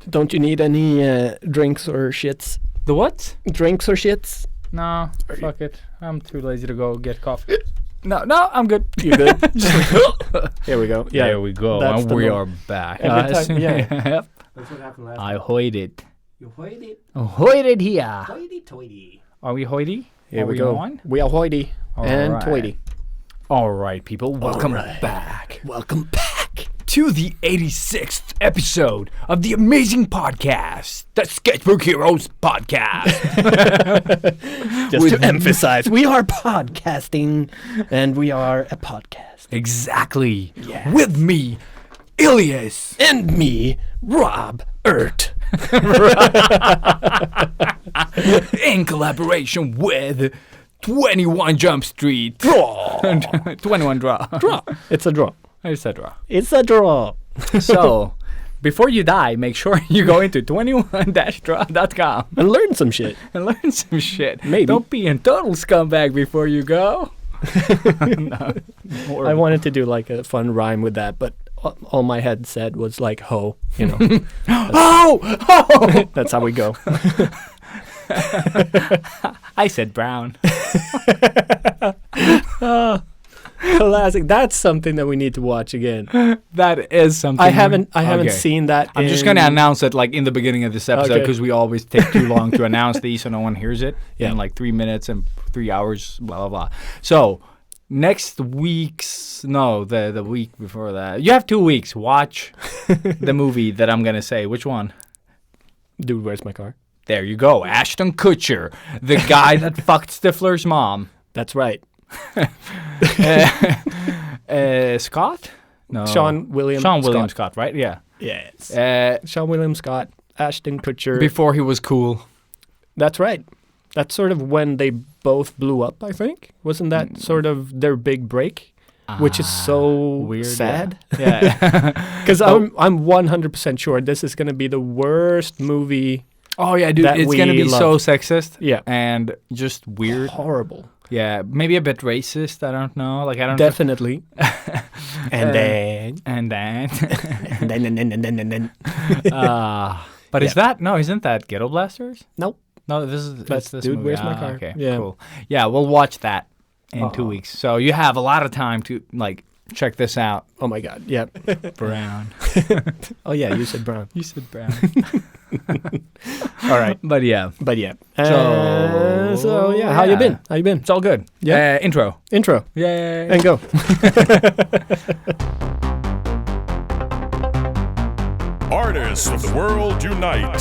Don't you need any drinks or shits? The what? Drinks or shits? No, fuck it. I'm too lazy to go get coffee. No, I'm good. You good? Here we go. Yeah, there we go. And we are back. Every time, yeah. Yep. That's what happened last I hoid it. You hoid it? Hoided here. Hoity-toity. Are we hoity? Here we go. On? We are hoity and right. toity. All right, people. Welcome back. Welcome back to the 86th episode of the amazing podcast, the Sketchbook Heroes podcast. Just to emphasize, we are podcasting, and we are a podcast. Exactly. Yeah. With me, Ilias. And me, Rob Ert. In collaboration with 21 Jump Street. Draw. 21 Draw. Draw. It's a draw. It's a draw. It's a draw. So, before you die, make sure you go into 21-draw.com And learn some shit. and learn some shit. Maybe. Don't be a total scumbag before you go. No, I wanted to do like a fun rhyme with that, but all my head said was like ho, you know. Oh! That's how we go. I said brown. Classic. That's something that we need to watch again. That is something. I haven't Okay. seen that. I'm just going to announce it like in the beginning of this episode Okay. because we always take too long to announce these so no one hears it Yeah. in like 3 minutes and 3 hours, blah, blah, blah. So next week's, no, the week before that. You have 2 weeks. Watch the movie that I'm going to say. Which one? Dude, where's my car? There you go. Ashton Kutcher, the guy that fucked Stifler's mom. That's right. Scott? No. Sean William Scott, right? Yeah. Yes. Uh, Sean William Scott, Ashton Kutcher. before he was cool. That's right. That's sort of when they both blew up, I think. Wasn't that sort of their big break? Which is so weird, sad. Yeah. Because I'm 100% sure this is going to be the worst movie. Oh, yeah, dude. That It's going to we be so love. sexist. Yeah. And just weird. Horrible. Yeah. Maybe a bit racist. I don't know. Like, I don't Definitely. And then. And then. And then. But is that. No, isn't that Ghetto Blasters? Nope. No, this is. That's it's this Dude, movie. Where's My Car? Okay. Yeah. Cool. Yeah, we'll watch that in 2 Aw. weeks. So you have a lot of time to, like, check this out. Oh my God. Yep. Brown. Oh yeah, you said brown. You said brown. All right. But yeah. But yeah. So, yeah, how you yeah. been? How you been? It's all good. Yeah. Intro. Intro. Yay. And go. Artists of the world unite.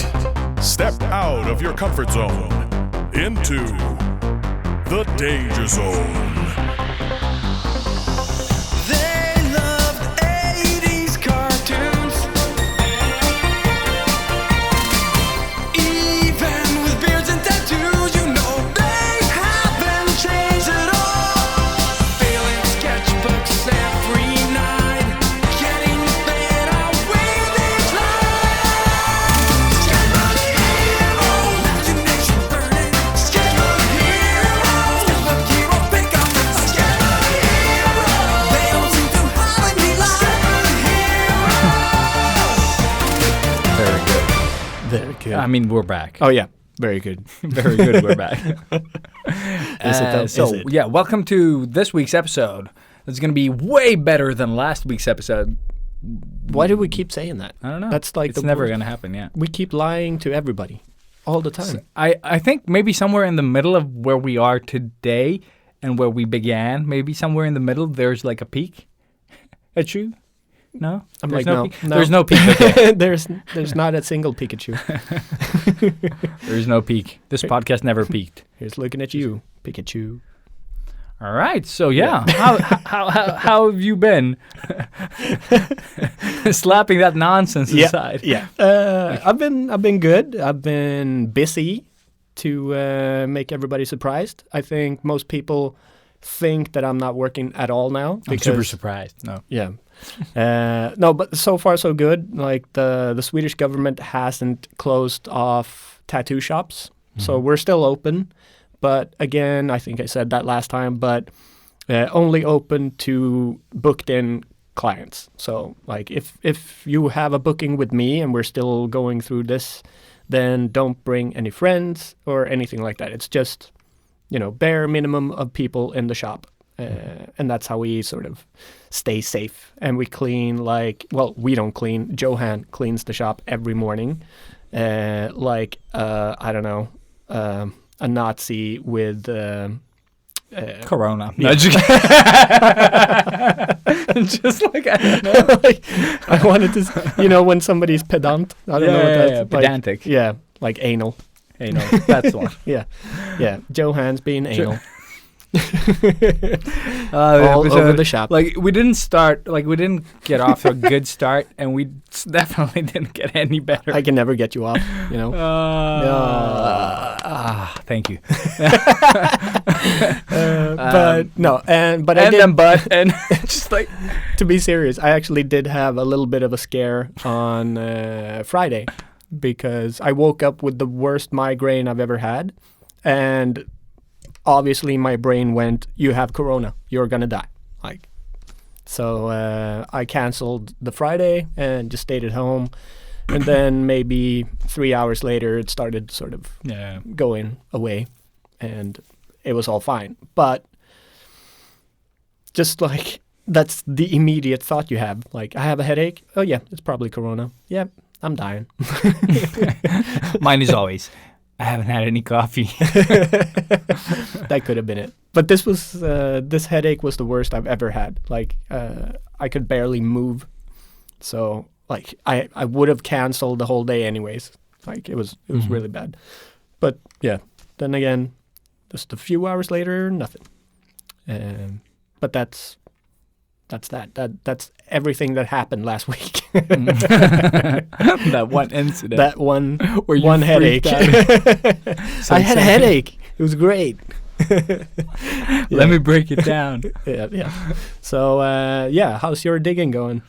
Step out of your comfort zone into the danger zone. They loved 80s cartoons. Even with beards and tattoos, you know they haven't changed at all. Filling sketchbooks every night, getting better with each line. Sketchbook hero, imagination burning. Sketchbook hero, sketchbook hero, pick up the sketchbook hero. They don't seem to have any line. Very good. Very good. I mean, we're back. Oh yeah. Very good. Very good. We're back. Is it though? So, Is it? yeah, welcome to this week's episode. It's going to be way better than last week's episode. Why do we keep saying that? I don't know. That's like it's the never worst. going to happen, yeah. We keep lying to everybody all the time. I think maybe somewhere in the middle of where we are today and where we began, maybe somewhere in the middle, there's like a peak at you. No? I'm There's like, no, peak? no. There's no peak. Okay. there's not a single Pikachu. There's no peak. This podcast never peaked. Here's looking at you, Pikachu. All right. So, yeah. How have you been? Slapping that nonsense aside. Yeah. I've been good. I've been busy to make everybody surprised. I think most people think that I'm not working at all now. I'm super surprised. No. Yeah. No, but so far so good. Like the Swedish government hasn't closed off tattoo shops, so we're still open. But again, I think I said that last time, but only open to booked in clients. So like if you have a booking with me and we're still going through this, then don't bring any friends or anything like that. It's just, bare minimum of people in the shop. And that's how we sort of stay safe. And we clean we don't clean. Johan cleans the shop every morning. I don't know, a Nazi with... Corona. Yeah. No, just like, I don't know. I wanted to, when somebody's pedant. I don't know what that's like. Pedantic. Yeah, like anal. Anal. That's one. Yeah. Johan's being anal. All over the shop. Like we didn't get off to a good start, and we definitely didn't get any better. I can never get you off, Thank you. And just like, to be serious, I actually did have a little bit of a scare on Friday because I woke up with the worst migraine I've ever had, and obviously my brain went, you have corona, you're gonna die. So I canceled the Friday and just stayed at home. And then maybe 3 hours later, it started sort of going away, and it was all fine. But just like, that's the immediate thought you have. Like, I have a headache. Oh yeah, it's probably corona. Yeah, I'm dying. Mine is always, I haven't had any coffee. That could have been it. But this headache was the worst I've ever had. Like, I could barely move. So, like, I would have canceled the whole day anyways. Like, it was really bad. But, yeah, then again, just a few hours later, nothing. But that's that. That's everything that happened last week. That one incident. That one where you one headache. I had a headache. It was great. Let me break it down. Yeah. So, how's your digging going?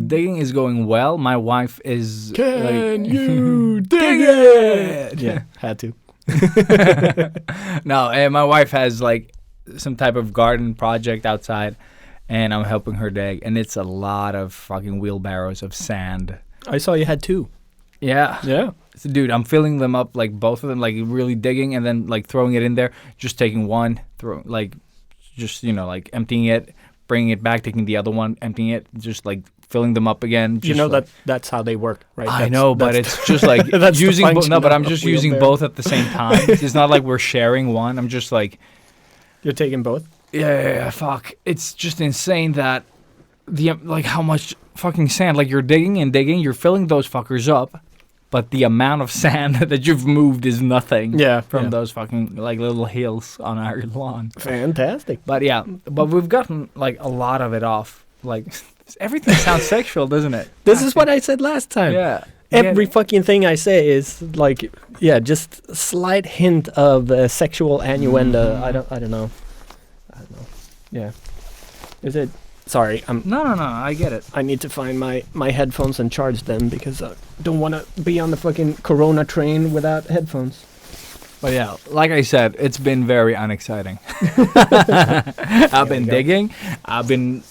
Digging is going well. My wife is... Can you dig it? Yeah, had to. No, my wife has, some type of garden project outside, and I'm helping her dig, and it's a lot of fucking wheelbarrows of sand. I saw you had 2. Yeah. Yeah. So, dude, I'm filling them up, both of them, really digging, and then, throwing it in there, just taking one, emptying it, bringing it back, taking the other one, emptying it, just, filling them up again. Just that's how they work, right? I know, but it's just, that's using... but I'm just using wheelbarrow. both at the same time. It's not like we're sharing one. I'm just, You're taking both? Yeah, fuck. It's just insane that how much fucking sand, you're digging and digging, you're filling those fuckers up, but the amount of sand that you've moved is nothing from those fucking, little hills on our lawn. Fantastic. But we've gotten, a lot of it off. Everything sounds sexual, doesn't it? This is what I said last time. Yeah. Every fucking thing I say is just a slight hint of sexual innuendo. I don't know. Yeah. Is it? Sorry, No, I get it. I need to find my headphones and charge them because I don't want to be on the fucking Corona train without headphones. But yeah, like I said, it's been very unexciting. I've been digging. I've been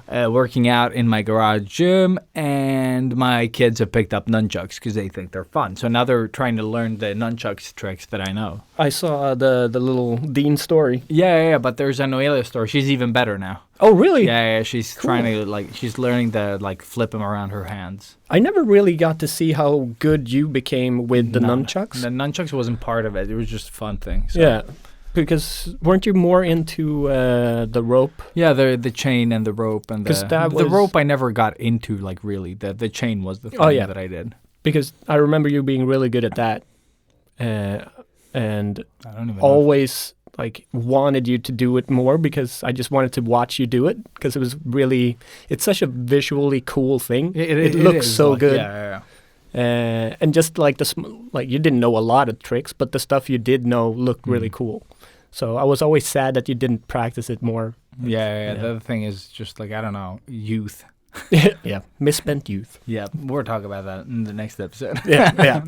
working out in my garage gym, and my kids have picked up nunchucks because they think they're fun. So now they're trying to learn the nunchucks tricks that I know. I saw the little Dean story. Yeah, but there's a Noelia story. She's even better now. Oh, really? Yeah, she's trying to, she's learning to, flip them around her hands. I never really got to see how good you became with the nunchucks. The nunchucks wasn't part of it. It was just a fun thing. So. Yeah. Because weren't you more into the rope? Yeah, the chain and the rope and the rope I never got into really. The chain was the thing that I did. Because I remember you being really good at that, and I don't even always wanted you to do it more because I just wanted to watch you do it because it's such a visually cool thing. It looks so good. Yeah. And just you didn't know a lot of tricks, but the stuff you did know looked really cool. So I was always sad that you didn't practice it more. Yeah. The other thing is just I don't know, youth. Yeah, misspent youth. Yeah, we'll talk about that in the next episode. Yeah.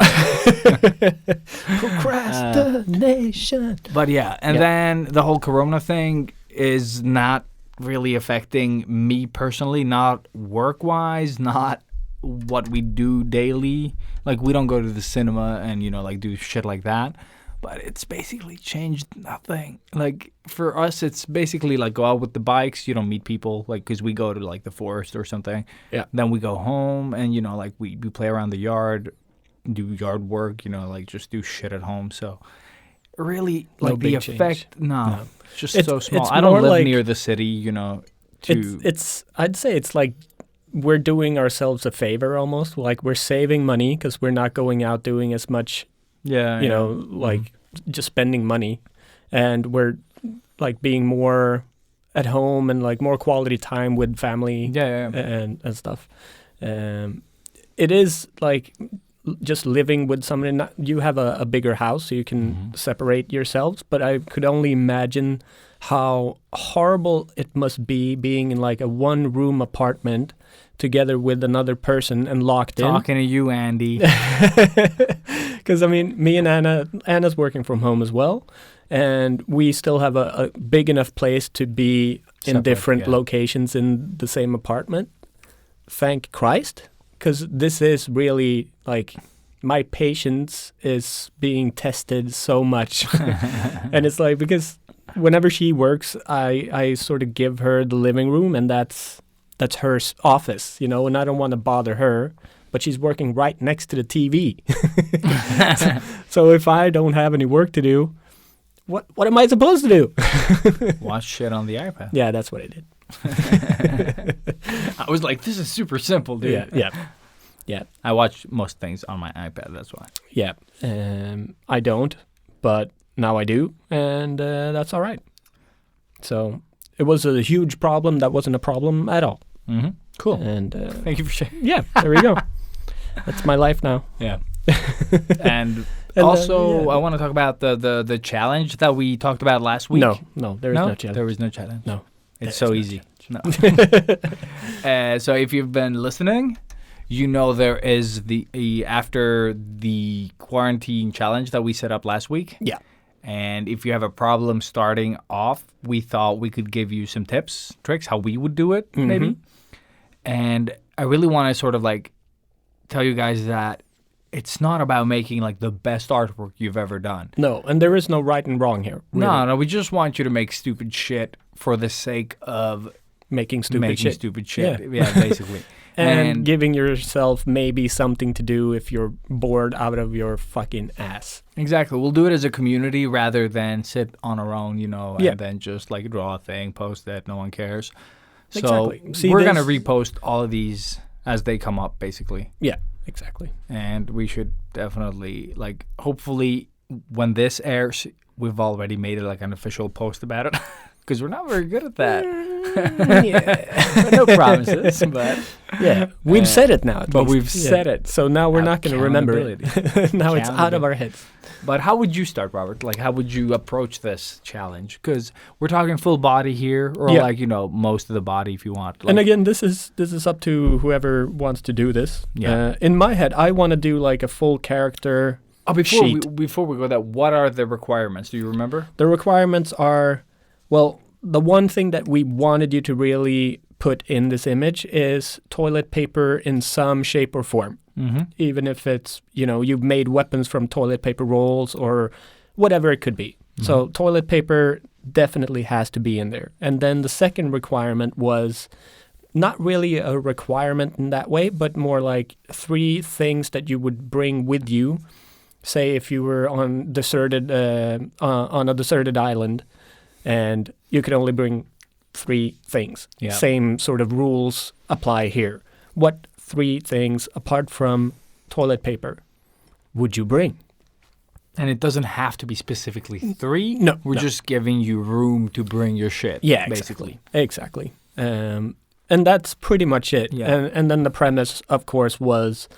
Procrastination. But then the whole Corona thing is not really affecting me personally, not work-wise, not what we do daily. Like, we don't go to the cinema and, you know, like, do shit like that. But it's basically changed nothing. Like, for us, it's basically, like, go out with the bikes. You don't meet people, like, because we go to, like, the forest or something. Yeah. Then we go home and, you know, like, we play around the yard, do yard work, you know, like, just do shit at home. So, really, No like, the big effect, change. no. It's just It's- so small. it's I don't more live like- near the city, you know, to... It's I'd say it's like we're doing ourselves a favor almost. Like we're saving money because we're not going out doing as much, yeah, you know, like just spending money, and we're like being more at home and like more quality time with family Yeah. and stuff. It is like just living with somebody. You have a bigger house, so you can separate yourselves. But I could only imagine how horrible it must be being in like a one-room apartment together with another person and locked Talking to you, Andy. Because I mean, me and Anna's working from home as well, and we still have a big enough place to be in Separate, different yeah. locations in the same apartment. Thank Christ, because this is really like my patience is being tested so much, and it's like because whenever she works, I sort of give her the living room, and that's her office, you know, and I don't want to bother her. But she's working right next to the TV. So if I don't have any work to do, what am I supposed to do? Watch shit on the iPad. Yeah, that's what I did. I was like, this is super simple, dude. Yeah. I watch most things on my iPad, that's why. Yeah. I don't, but now I do, and that's all right. So it was a huge problem that wasn't a problem at all. Mm-hmm. Cool. And Thank you for sharing. yeah, there we go. That's my life now. Yeah. And And, also, yeah. I want to talk about the challenge that we talked about last week. No, there is no challenge. There was no challenge. No. It's There so is easy. No. So if you've been listening, you know there is after the quarantine challenge that we set up last week. Yeah. And if you have a problem starting off, we thought we could give you some tips, tricks, how we would do it, maybe. And I really want to sort of like tell you guys that it's not about making like the best artwork you've ever done. No, and there is no right and wrong here. Really. No, we just want you to make stupid shit for the sake of Making stupid making shit. stupid shit. Yeah. Yeah, basically. And giving yourself maybe something to do if you're bored out of your fucking ass. Exactly. We'll do it as a community rather than sit on our own, you know, Yeah. and then just like draw a thing, post it, no one cares. So Exactly. See, we're going to this- repost all of these as they come up, basically. Yeah, exactly. And we should definitely, like, hopefully when this airs, we've already made it like an official post about it. Because we're not very good at that. Yeah. No promises, but Yeah, we've said it now. at but least. we've Yeah. said it. So now we're not going to remember it. Now it's out of our heads. But how would you start, Robert? Like, how would you approach this challenge? Because we're talking full body here, or Yeah. like, you know, most of the body if you want. Like, And again, this is up to whoever wants to do this. Yeah. In my head, I want to do like a full character sheet. before we go that, what are the requirements? Do you remember? The requirements are, well, the one thing that we wanted you to really put in this image is toilet paper in some shape or form. Mm-hmm. Even if it's, you know, you've made weapons from toilet paper rolls or whatever it could be. So toilet paper definitely has to be in there. And then the second requirement was not really a requirement in that way, but more like 3 things that you would bring with you. Say if you were on a deserted island and you could only bring 3 things. Yeah. Same sort of rules apply here. What 3 things apart from toilet paper would you bring? And it doesn't have to be specifically 3. No, We're no. just giving you room to bring your shit. Yeah, basically. Exactly. And that's pretty much it. Yeah. And then the premise, of course, was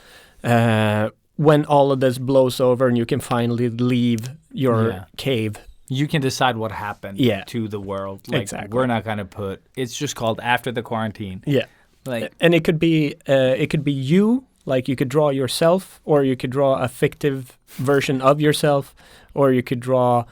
when all of this blows over and you can finally leave your Yeah. cave. You can decide what happened Yeah. to the world. Like, Exactly. we're not going to put... It's just called After the Quarantine. Yeah. Like, And it could be you, like you could draw yourself, or you could draw a fictive version of yourself, or you could draw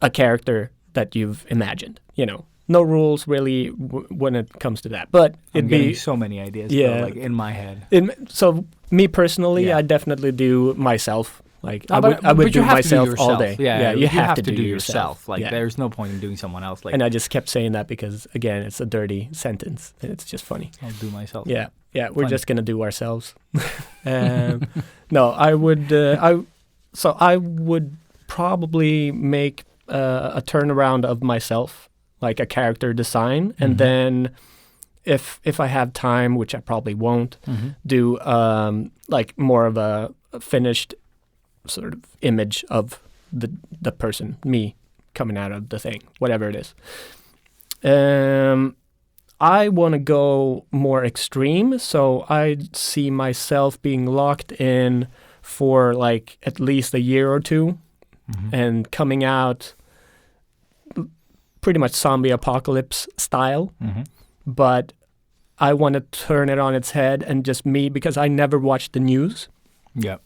a character that you've imagined, you know. no rules really when it comes to that. But I'm it'd getting be so many ideas, Yeah. though, like in my head. so me personally, Yeah. I definitely do myself. Like I But would you do have to myself yourself. all day. Yeah, you have to do yourself. Like Yeah. there's no point in doing someone else. Like And I just kept saying that because again, it's a dirty sentence. And it's just funny. I'll do myself. Yeah, we're Funny. just gonna do ourselves. No, I would. I would probably make a turnaround of myself, like a character design, and Mhm. then if I have time, which I probably won't, Mhm. do like more of a finished sort of image of the person, me, coming out of the thing, whatever it is. I want to go more extreme, so I see myself being locked in for like at least a year or two, Mhm. and coming out pretty much zombie apocalypse style. Mhm. But I want to turn it on its head and just me, because I never watch the news. Yeah.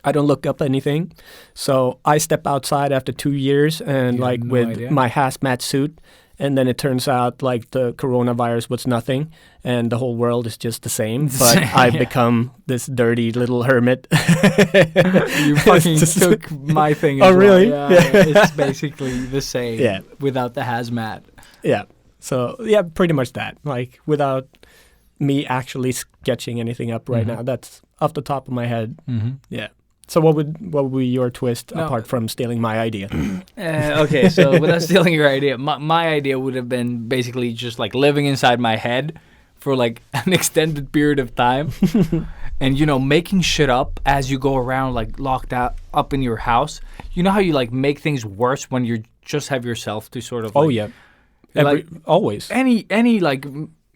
I don't look up anything. So I step outside after 2 years and You have like no with idea? my hazmat suit. And then it turns out like the coronavirus was nothing and the whole world is just the same. But I've Yeah. become this dirty little hermit. You fucking Just- took my thing. Oh, as well. really? Yeah, Yeah. it's basically the same. Yeah. Without the hazmat. Yeah. So yeah, pretty much that. Like without me actually sketching anything up right Mhm. now. That's off the top of my head. Mm-hmm. Yeah. So what would be your twist No. apart from stealing my idea? Okay, so without stealing your idea, my idea would have been basically just like living inside my head for like an extended period of time, and making shit up as you go around, like locked up in your house. You know how you like make things worse when you just have yourself to sort of. Oh like, yeah. like- Always. Any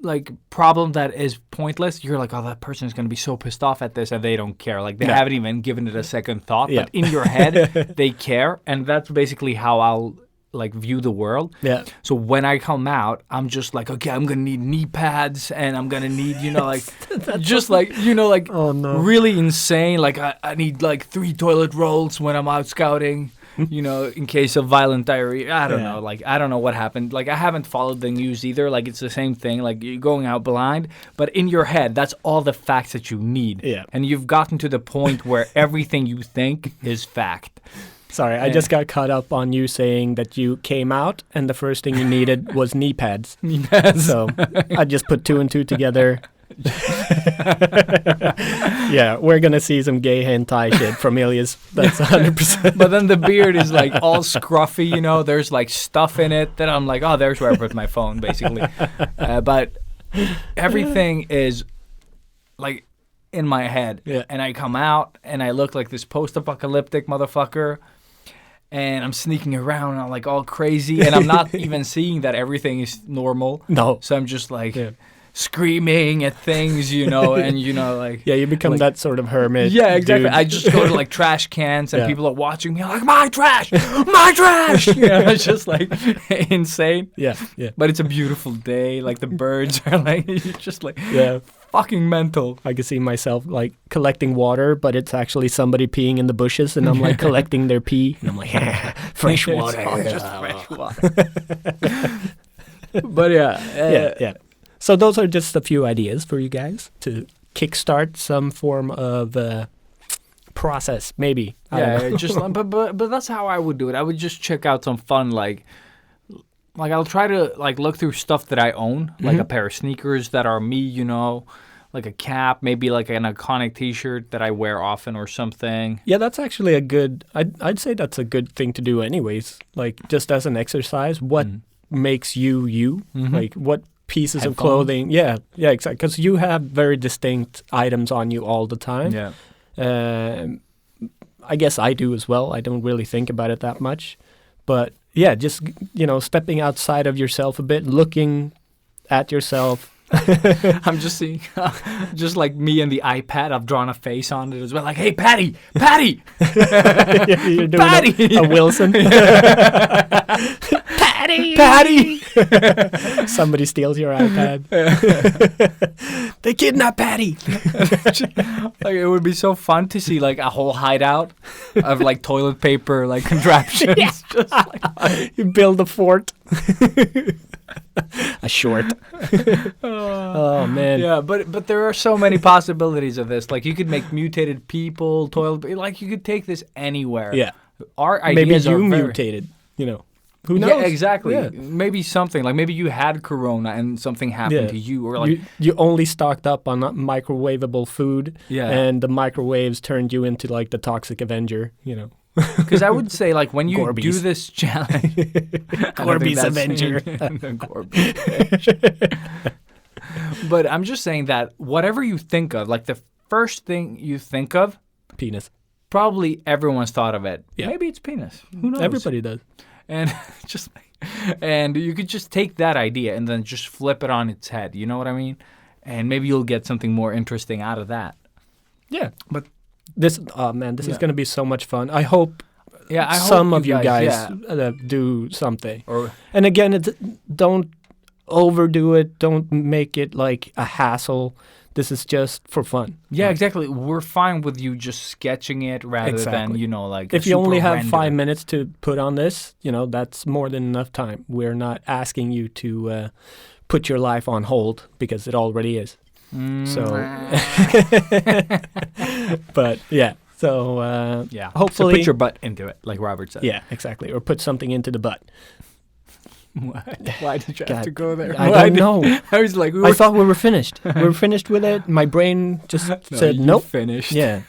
like problem that is pointless, you're like, oh, that person is going to be so pissed off at this, and they don't care. Like they Yeah. haven't even given it a second thought. Yeah. But in your head, they care, and that's basically how I'll like view the world. Yeah. So when I come out, I'm just like, okay, I'm gonna need knee pads, and I'm gonna need, like, just like, like, Oh, no. really insane. Like I need like 3 toilet rolls when I'm out scouting. In case of violent diarrhea. I don't Yeah. know. Like, I don't know what happened. Like, I haven't followed the news either. Like, it's the same thing. Like, you're going out blind. But in your head, that's all the facts that you need. Yeah. And you've gotten to the point where everything you think is fact. Sorry, I just got caught up on you saying that you came out and the first thing you needed was knee pads. So I just put 2 and 2 together. Yeah, we're gonna see some gay hentai shit from Ilias. That's 100%. But then the beard is like all scruffy, There's like stuff in it that I'm like, oh, there's where I put my phone, basically. But everything is like in my head. Yeah. And I come out and I look like this post-apocalyptic motherfucker. And I'm sneaking around and I'm like all crazy. And I'm not even seeing that everything is normal. No. So I'm just like Yeah. screaming at things, and like. Yeah, you become like- that sort of hermit. Yeah, exactly. dude. I just go to like trash cans and Yeah. people are watching me. I'm like, my trash, my trash. It's just like insane. Yeah, yeah, But it's a beautiful day. Like the birds are like, you're just like yeah. fucking mental. I can see myself like collecting water, but it's actually somebody peeing in the bushes, and I'm like collecting their pee, and I'm like, fresh It's water. all just fresh water. But yeah, Yeah. So those are just a few ideas for you guys to kickstart some form of process, maybe. I don't know. Yeah, just like, but that's how I would do it. I would just check out some fun like I'll try to like look through stuff that I own, like a pair of sneakers that are me, like a cap, maybe like an iconic T-shirt that I wear often or something. Yeah, that's actually a good. I'd say that's a good thing to do, anyways. Like just as an exercise, what makes you you? Like what pieces of Headphones. clothing? Yeah, exactly. Because you have very distinct items on you all the time. Yeah. I guess I do as well. I don't really think about it that much, but yeah, just stepping outside of yourself a bit, looking at yourself. I'm just seeing, just like me and the iPad, I've drawn a face on it as well. Like, hey, Patty! You're doing Patty! a Wilson. Patty! Somebody steals your iPad. They kidnapped Patty. Like, it would be so fun to see like a whole hideout of like toilet paper, like contraptions. Just like, You build a fort. A short. Oh man. Yeah, but there are so many possibilities of this. Like you could make mutated people, like you could take this anywhere. Yeah. Our Maybe ideas you are very- mutated. You know. Who knows? Yeah, exactly. Yeah. Maybe something like maybe you had corona and something happened to you, or like you only stocked up on microwavable food. Yeah. And the microwaves turned you into like the toxic Avenger. You know. because I would say like when you do Gorby's. this challenge, Gorby's Avenger. But I'm just saying that whatever you think of, like the first thing you think of, Penis. probably everyone's thought of it. Yeah. Maybe it's penis. Who knows? Everybody does. And and you could just take that idea and then just flip it on its head. You know what I mean? And maybe you'll get something more interesting out of that. Yeah. But this, oh man, this is going to be so much fun. I hope I some hope of you guys yeah. Do something. Or And again, don't overdo it. Don't make it like a hassle. This is just for fun. yeah, exactly. We're fine with you just sketching it rather than, you know, like If a you only super have render. 5 minutes to put on this, you know, that's more than enough time. We're not asking you to put your life on hold because it already is. So, but yeah. So yeah. hopefully So put your butt into it, like Robert said. yeah, exactly. Or put something into the butt. Why did you have God, to go there? I Why don't did- know. I was like, I thought we were finished. We were finished with it. My brain just said you nope. finished. Yeah.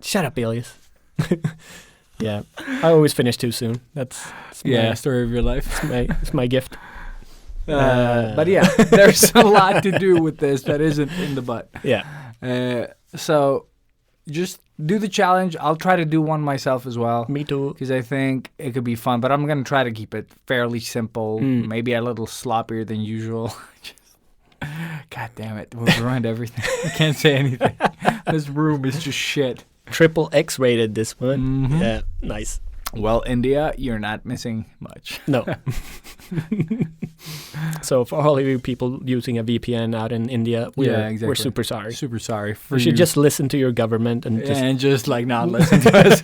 Shut up, Elias. Yeah. I always finish too soon. That's Yeah, story of your life. it's my gift. But yeah, there's a lot to do with this that isn't in the butt. Yeah. So just do the challenge. I'll try to do one myself as well. Me too. Because I think it could be fun, but I'm going to try to keep it fairly simple, maybe a little sloppier than usual. God damn it. We've ruined everything. I can't say anything. This room is just shit. Triple X rated this one. Mhm. Yeah. Nice. Well, India, you're not missing much. No. So for all of you people using a VPN out in India, we're super sorry. Super sorry for You should you. just listen to your government and just like not listen to us.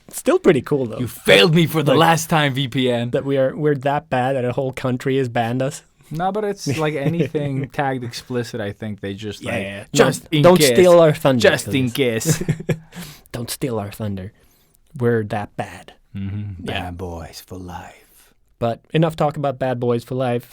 still pretty cool though. You failed me for the Like- last time, VPN. that we're that bad that a whole country has banned us. No, but it's like anything tagged explicit. I think they just just in don't case. steal our thunder. Just in please. case. Don't steal our thunder. We're that bad. Bad boys for life. But enough talk about bad boys for life.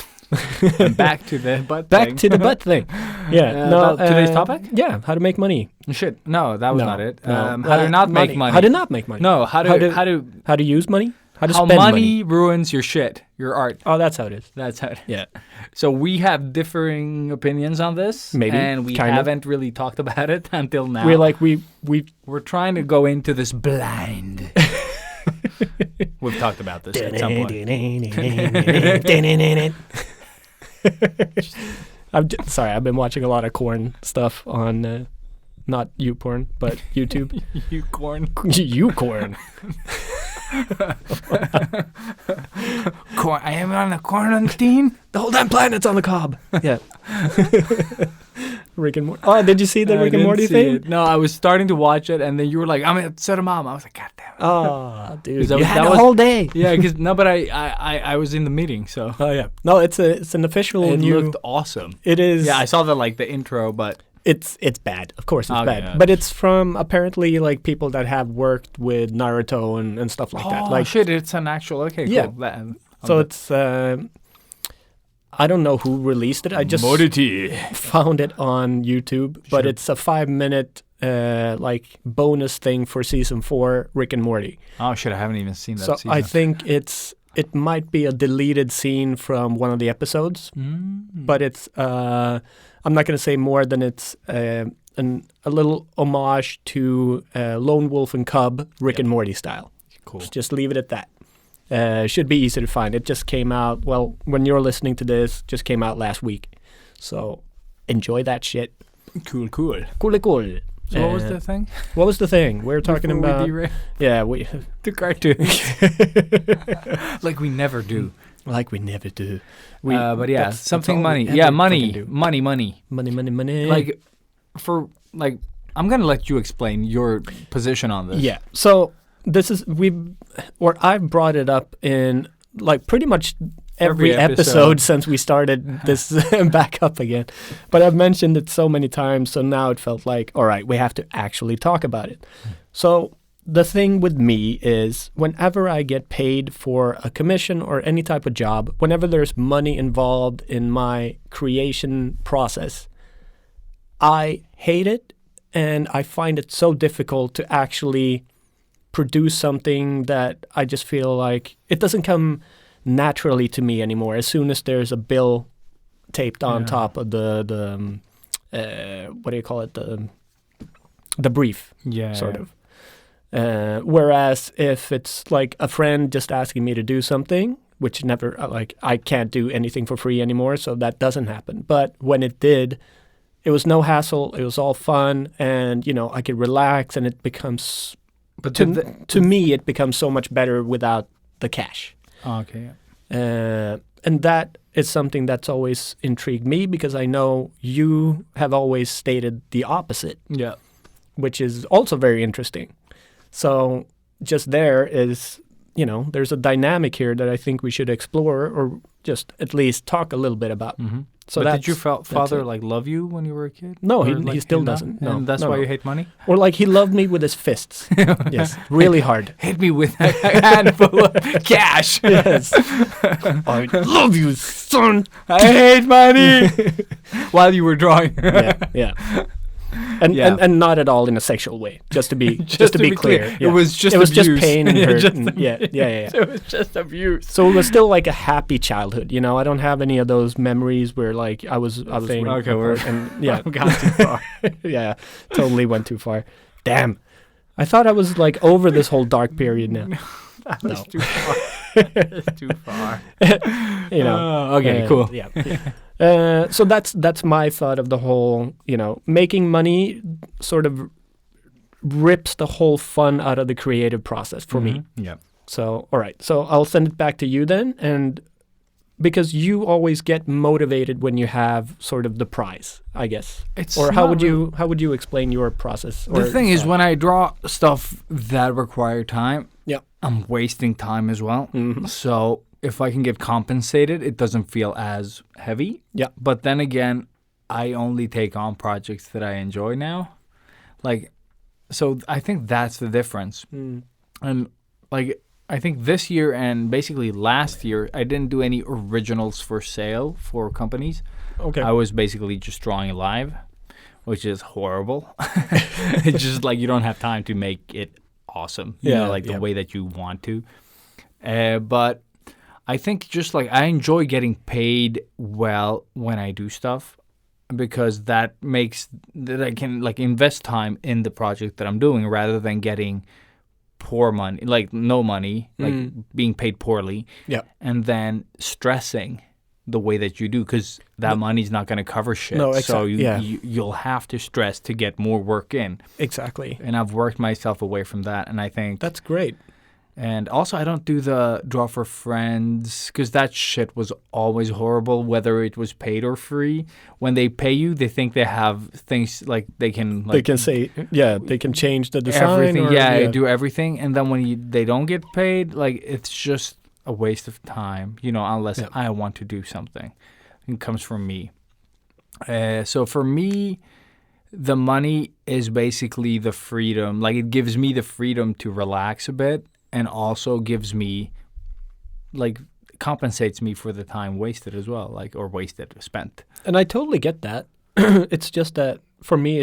And back to the butt Back thing. to the butt thing. Yeah. about today's topic? Yeah. How to make money. Shit. No, that was No, not it. no. How to not make money. How to not make money. No, how to use money. How to how spend money ruins your shit, your art. Oh, that's how it is. That's how it is. Yeah. So we have differing opinions on this. Maybe, And we kind of. haven't really talked about it until now. We're like We're trying to go into this blind. We've talked about this at some point. Sorry, I've been watching a lot of corn stuff on not you porn, but YouTube. You corn. You corn. Corn. I am on a quarantine. The whole damn planet's on the cob. Yeah. Rick and Morty. Oh, did you see the Rick and Morty thing? No, I was starting to watch it, and then you were like, "I'm at Soda Mom." I was like, "God damn it!" Oh, dude, That you was- had that a was- whole day. Yeah, because no, but I was in the meeting, so Oh yeah. No, it's an official it new. looked awesome. It is. Yeah, I saw the intro, but It's bad. Of course, it's Okay, bad. yeah. But it's from apparently like people that have worked with Naruto and stuff like that. Like shit, it's an actual Yeah. cool. so, it's. I don't know who released it. I just found it on YouTube, but Sure. it's a 5-minute like bonus thing for season 4 Rick and Morty. Oh shit, I haven't even seen that So season. I think it might be a deleted scene from one of the episodes, but it's I'm not going to say more than it's a little homage to Lone Wolf and Cub Rick and Morty style. cool. Just leave it at that. Should be easy to find. It just came out, well, when you're listening to this, just came out last week. So enjoy that shit. Cool. Cool. So what was the thing? What was the thing? We're talking Before we about... derail? Yeah, we The cartoons. Like we never do. like we never do. But yeah, that's something all we money. ever Yeah, fucking money. do. Money. Money. Like, I'm going to let you explain your position on this. Yeah. So I've brought it up in like pretty much every Every episode. episode since we started this back up again. But I've mentioned it so many times, so now it felt like, all right, we have to actually talk about it. So the thing with me is whenever I get paid for a commission or any type of job, whenever there's money involved in my creation process, I hate it, and I find it so difficult to actually produce something that I just feel like it doesn't come naturally to me anymore. As soon as there's a bill taped on top of the what do you call it, the brief, sort of. Whereas if it's like a friend just asking me to do something, which never, like, I can't do anything for free anymore, so that doesn't happen. But when it did, it was no hassle. It was all fun, and I could relax, and it becomes. But to me, it becomes so much better without the cash. Okay. Yeah. And that is something that's always intrigued me, because I know you have always stated the opposite. Yeah. Which is also very interesting. So just there is, there's a dynamic here that I think we should explore, or just at least talk a little bit about. Mm-hmm. So but did your father like love you when you were a kid? No, Or, he still doesn't. No, and that's no, why no. you hate money? Or like he loved me with his fists. Yes, really hard. Hit me with a handful of cash. Yes. I love you, son. I hate money. While you were drawing. Yeah. And not at all in a sexual way. Just to be clear. Yeah. It was just just abuse. pain and hurt. Just yeah. It was just abuse. So it was still like a happy childhood. I don't have any of those memories where like I was Okay, I've gone too far. Yeah, totally went too far. Damn. I thought I was like over this whole dark period now. That was too far. That's too far. Okay, cool. Yeah. So that's my thought of the whole, making money sort of rips the whole fun out of the creative process for me. Yeah. So, all right. So I'll send it back to you then. And because you always get motivated when you have sort of the prize, I guess. How would you explain your process? The thing is, when I draw stuff that require time, I'm wasting time as well. Mm-hmm. So if I can get compensated, it doesn't feel as heavy. Yeah. But then again, I only take on projects that I enjoy now. So I think that's the difference. Mm. And I think this year and basically last year, I didn't do any originals for sale for companies. Okay. I was basically just drawing live, which is horrible. It's just like you don't have time to make it awesome, the way that you want to. But I think just I enjoy getting paid well when I do stuff, because that makes that I can invest time in the project that I'm doing rather than getting poor money, no money, being paid poorly, and then stressing the way that you do, because that money's not going to cover shit. No, so you'll have to stress to get more work in. Exactly. And I've worked myself away from that, and I think that's great. And also, I don't do the draw for friends, because that shit was always horrible, whether it was paid or free. When they pay you, they think they have things they can they can say they can change the design. Everything, do everything, and then when they don't get paid, it's just a waste of time, unless I want to do something. It comes from me. So for me, the money is basically the freedom. It gives me the freedom to relax a bit. And also gives me, compensates me for the time wasted as well, spent. And I totally get that. It's just that for me,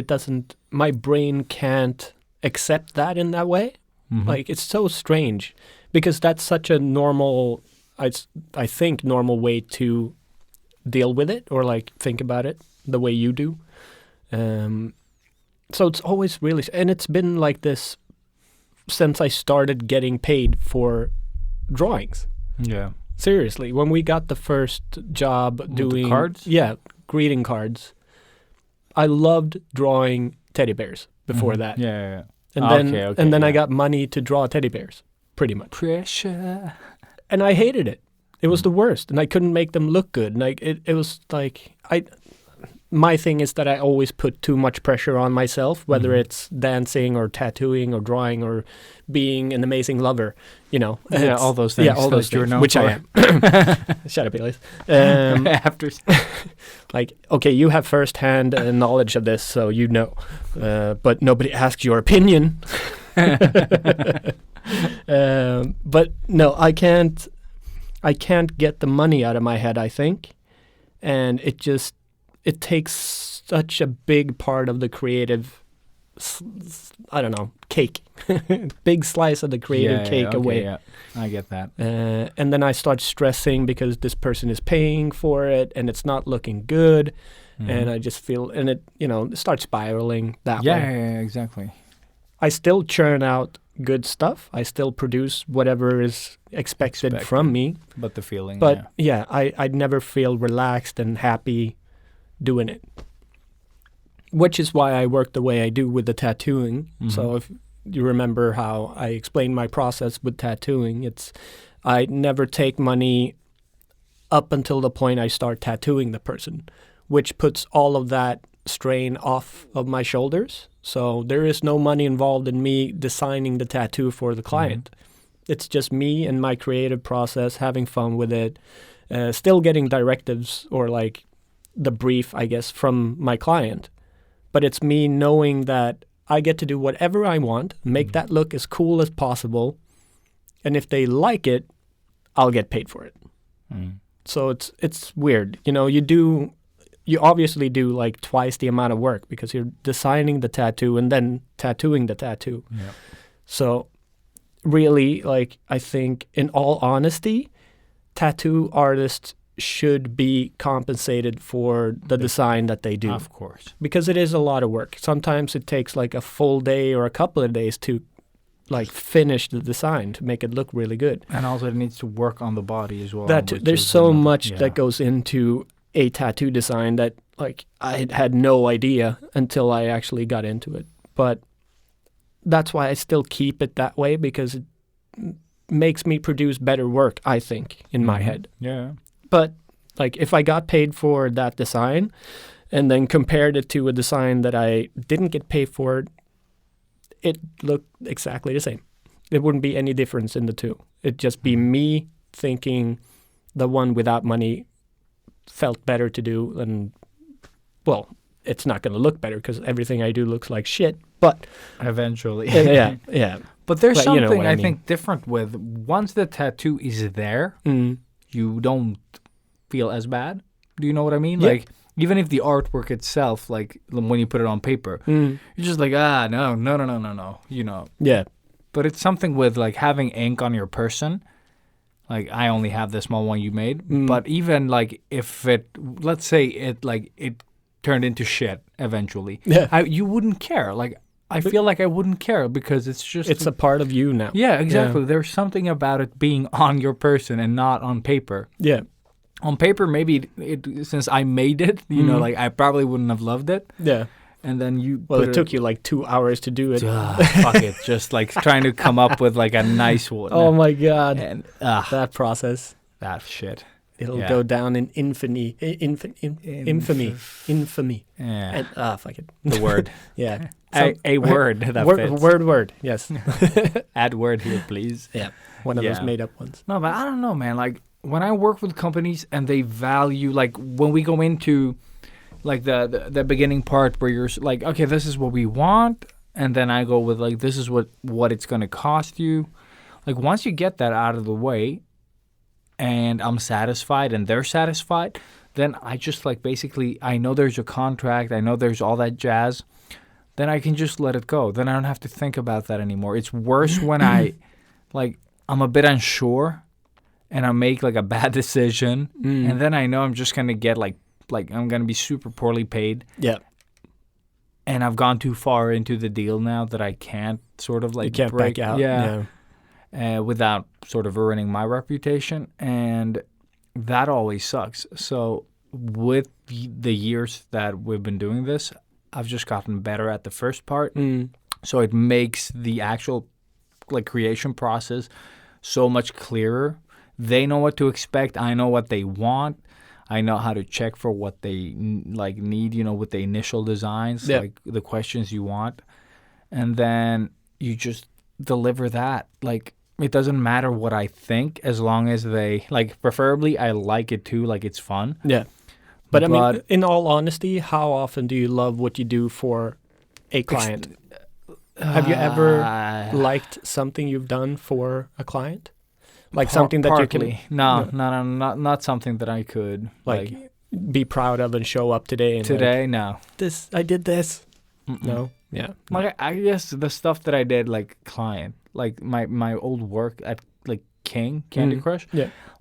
my brain can't accept that in that way. Mm-hmm. It's so strange, because that's such a normal, I think, normal way to deal with it, or think about it the way you do. So it's always really, and it's been like this since I started getting paid for drawings. Yeah. Seriously, when we got the first job doing the cards? Yeah, greeting cards, I loved drawing teddy bears before that. Yeah. And then I got money to draw teddy bears, pretty much. Pressure. And I hated it. It was the worst, and I couldn't make them look good. And it was my thing is that I always put too much pressure on myself, whether Mhm. it's dancing or tattooing or drawing or being an amazing lover, Yeah, It's- all those things. Yeah, all those you're things, known which I for. am. Shut up, Elias. After Like, okay, you have first-hand knowledge of this, so you know, but nobody asked your opinion. But no, I can't get the money out of my head, I think, and it takes such a big part of the creative, I don't know, cake, big slice of the creative cake okay, away. Yeah, I get that. And then I start stressing because this person is paying for it and it's not looking good. And I just feel, and it, it starts spiraling that way. Yeah, exactly. I still churn out good stuff. I still produce whatever is expected from me. But the feeling, But yeah, I'd never feel relaxed and happy doing it. Which is why I work the way I do with the tattooing. So if you remember how I explained my process with tattooing, I never take money up until the point I start tattooing the person, which puts all of that strain off of my shoulders. So there is no money involved in me designing the tattoo for the client. It's just me and my creative process, having fun with it, still getting directives or like the brief, I guess, from my client. But it's me knowing that I get to do whatever I want, make that look as cool as possible. And if they like it, I'll get paid for it. So it's weird. You obviously do like twice the amount of work because you're designing the tattoo and then tattooing the tattoo. Yeah. So really, like, I think in all honesty, tattoo artists should be compensated for the design that they do. Of course. Because it is a lot of work. Sometimes it takes like a full day or a couple of days to like finish the design to make it look really good. And also it needs to work on the body as well. There's which is so another- much yeah. that goes into a tattoo design that like I had no idea until I actually got into it. But that's why I still keep it that way, because it makes me produce better work, I think, in my head. Yeah. But like if I got paid for that design and then compared it to a design that I didn't get paid for, it looked exactly the same. There wouldn't be any difference in the two. It'd just be me thinking the one without money felt better to do. And, well, it's not going to look better because everything I do looks like shit. But Eventually. yeah. But there's But you know something what I I mean. think different with once the tattoo is there, you don't feel as bad. Do you know what I mean? Yeah. Like, even if the artwork itself, like when you put it on paper, you're just like, no, Yeah. But it's something with like having ink on your person. Like I only have the small one you made, but even like if let's say it turned into shit eventually, you wouldn't care. Like I feel like I wouldn't care because it's just It's a part of you now. yeah, exactly. There's something about it being on your person and not on paper. Yeah. On paper, maybe since I made it, like I probably wouldn't have loved it. Yeah. And then you Well, put it took you like 2 hours to do it. fuck it, just like trying to come up with like a nice one. Oh my God. And That process. that shit. It'll Yeah. go down in infamy. Infamy. Yeah, And, fuck it. the word. Yeah. a word that fits. Word. Yes. Add word here, please. Yeah. One of those Yeah. made up ones. No, but I don't know, man. Like when I work with companies and they value, like when we go into like the beginning part where you're like, okay, this is what we want, and then I go with like, this is what it's gonna cost you. Like once you get that out of the way, and I'm satisfied and they're satisfied, then I just like basically I know there's a contract, I know there's all that jazz. Then I can just let it go. Then I don't have to think about that anymore. It's worse when I'm a bit unsure and I make like a bad decision, and then I know I'm just gonna get like I'm gonna be super poorly paid, Yeah. and I've gone too far into the deal now that I can't sort of like You can't break back out. yeah, without sort of ruining my reputation, and that always sucks. So with the years that we've been doing this, I've just gotten better at the first part, so it makes the actual like creation process so much clearer. They know what to expect. I know what they want. I know how to check for what they need, with the initial designs, like the questions you want. And then you just deliver that. Like, it doesn't matter what I think as long as they, like, preferably I like it too, like it's fun. Yeah. But I mean, in all honesty, how often do you love what you do for a client? Have you ever liked something you've done for a client? Like something that partly. you can... No, not something that I could like be proud of and show up today. And today, like, no. I did this. Mm-mm. No? Yeah. Like, I guess the stuff that I did, like client, like my old work at like Candy Crush,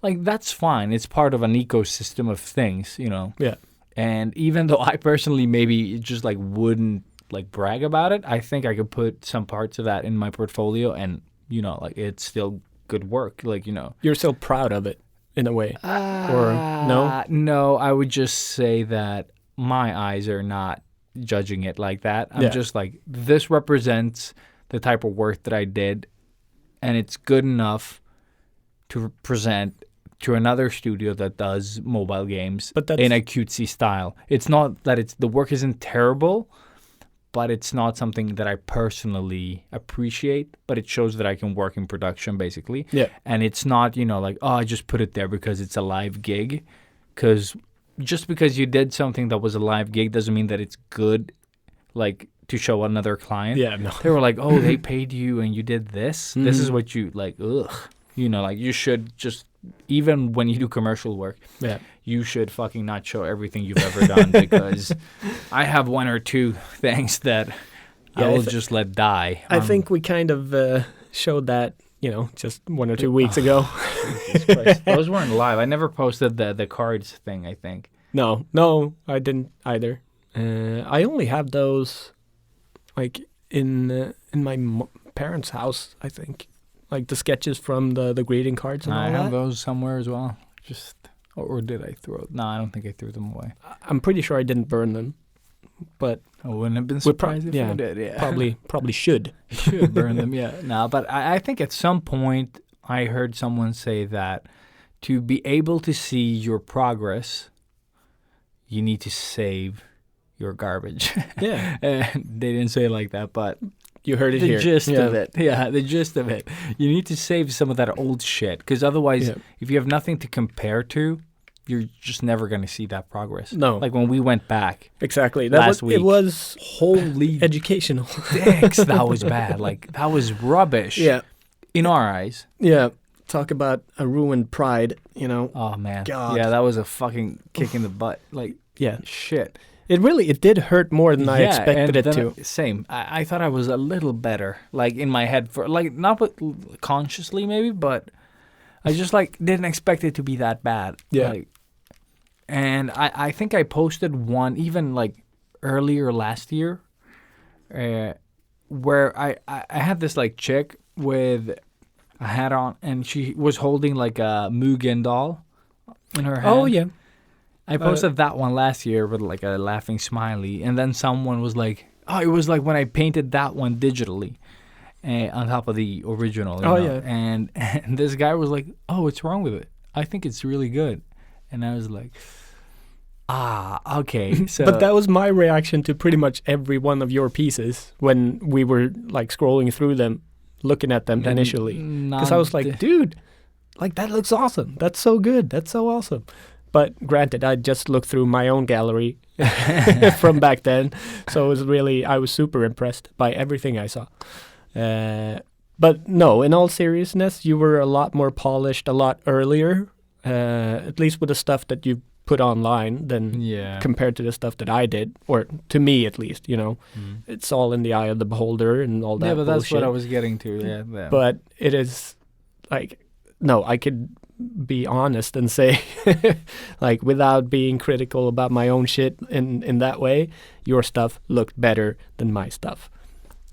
like that's fine. It's part of an ecosystem of things, Yeah. And even though I personally maybe just like wouldn't like brag about it, I think I could put some parts of that in my portfolio, and like it's still good work. Like You're still proud of it in a way, or no? No, I would just say that my eyes are not judging it like that. I'm just like, this represents the type of work that I did, and it's good enough to present to another studio that does mobile games in a cutesy style. It's not that the work isn't terrible, but it's not something that I personally appreciate, but it shows that I can work in production, basically. Yeah. And it's not, like, I just put it there because it's a live gig. Because just because you did something that was a live gig doesn't mean that it's good, like, to show another client. Yeah, no. They were like, oh, they paid you and you did this? Mm-hmm. This is what you, like, ugh. Like, you should just, even when you do commercial work, you should fucking not show everything you've ever done, because I have one or two things that I will just let die. I think we kind of showed that, just 1 or 2 weeks ago. Jesus Christ. Those weren't live. I never posted the cards thing, I think. No, I didn't either. I only have those, like, in my parents' house, I think. Like the sketches from the greeting cards and all that. I have those somewhere as well. Or did I throw? No, I don't think I threw them away. I'm pretty sure I didn't burn them, but I wouldn't have been surprised if I did. Yeah, probably should. Should burn them. Yeah, no, but I think at some point I heard someone say that to be able to see your progress, you need to save your garbage. Yeah, they didn't say it like that, but. You heard it here. The gist of it. Yeah, the gist of it. You need to save some of that old shit, because otherwise, if you have nothing to compare to, you're just never going to see that progress. No. Like when we went back. Exactly. Last week. It was wholly educational. Dicks, that was bad. Like, that was rubbish. Yeah. In our eyes. Yeah. Talk about a ruined pride, Oh, man. God. Yeah, that was a fucking kick in the butt. Like, shit. It did hurt more than I expected it to. Same. I thought I was a little better, like in my head, for like not consciously maybe, but I just like didn't expect it to be that bad. Yeah. Like, and I think I posted one even like earlier last year, where I had this like chick with a hat on, and she was holding like a Mugen doll in her hand. Oh yeah. I posted that one last year with like a laughing smiley, and then someone was like, "Oh, it was like when I painted that one digitally, on top of the original." Yeah. And this guy was like, "Oh, what's wrong with it? I think it's really good." And I was like, okay. So, but that was my reaction to pretty much every one of your pieces when we were like scrolling through them, looking at them initially, because I was like, dude, like that looks awesome. That's so good. That's so awesome. But granted, I just looked through my own gallery from back then. So it was I was super impressed by everything I saw. But no, in all seriousness, you were a lot more polished a lot earlier, at least with the stuff that you put online than compared to the stuff that I did, or to me at least, It's all in the eye of the beholder and all that. Yeah, but bullshit. That's what I was getting to. Yeah. But it is like, no, I could be honest and say, like, without being critical about my own shit in that way, your stuff looked better than my stuff.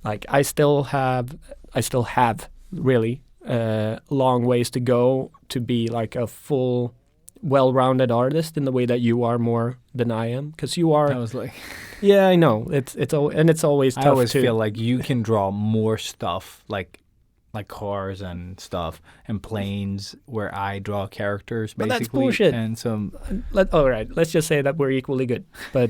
Like, I still have really long ways to go to be like a full, well-rounded artist in the way that you are more than I am, because you are. I was like, yeah, I know it's always tough. I always feel like you can draw more stuff, like like cars and stuff, and planes where I draw characters But basically. that's bullshit. And some All right, let's just say that we're equally good. But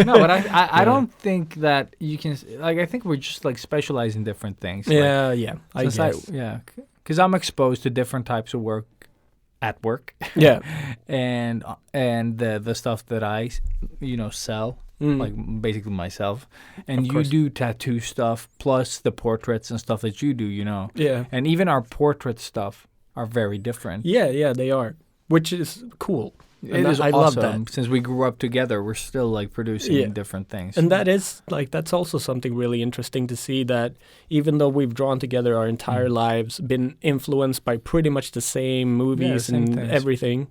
no, but I don't think that you can like. I think we're just like specialize in different things. Like, yeah, I guess. because I'm exposed to different types of work at work. Yeah. and the stuff that I sell. Like basically myself, and you do tattoo stuff plus the portraits and stuff that you do, Yeah. and even our portrait stuff are very different. Yeah, they are, which is cool. It is I love awesome. that. Since we grew up together, we're still like producing different things. And that's also something really interesting to see, that even though we've drawn together our entire lives, been influenced by pretty much the same movies same and things. everything,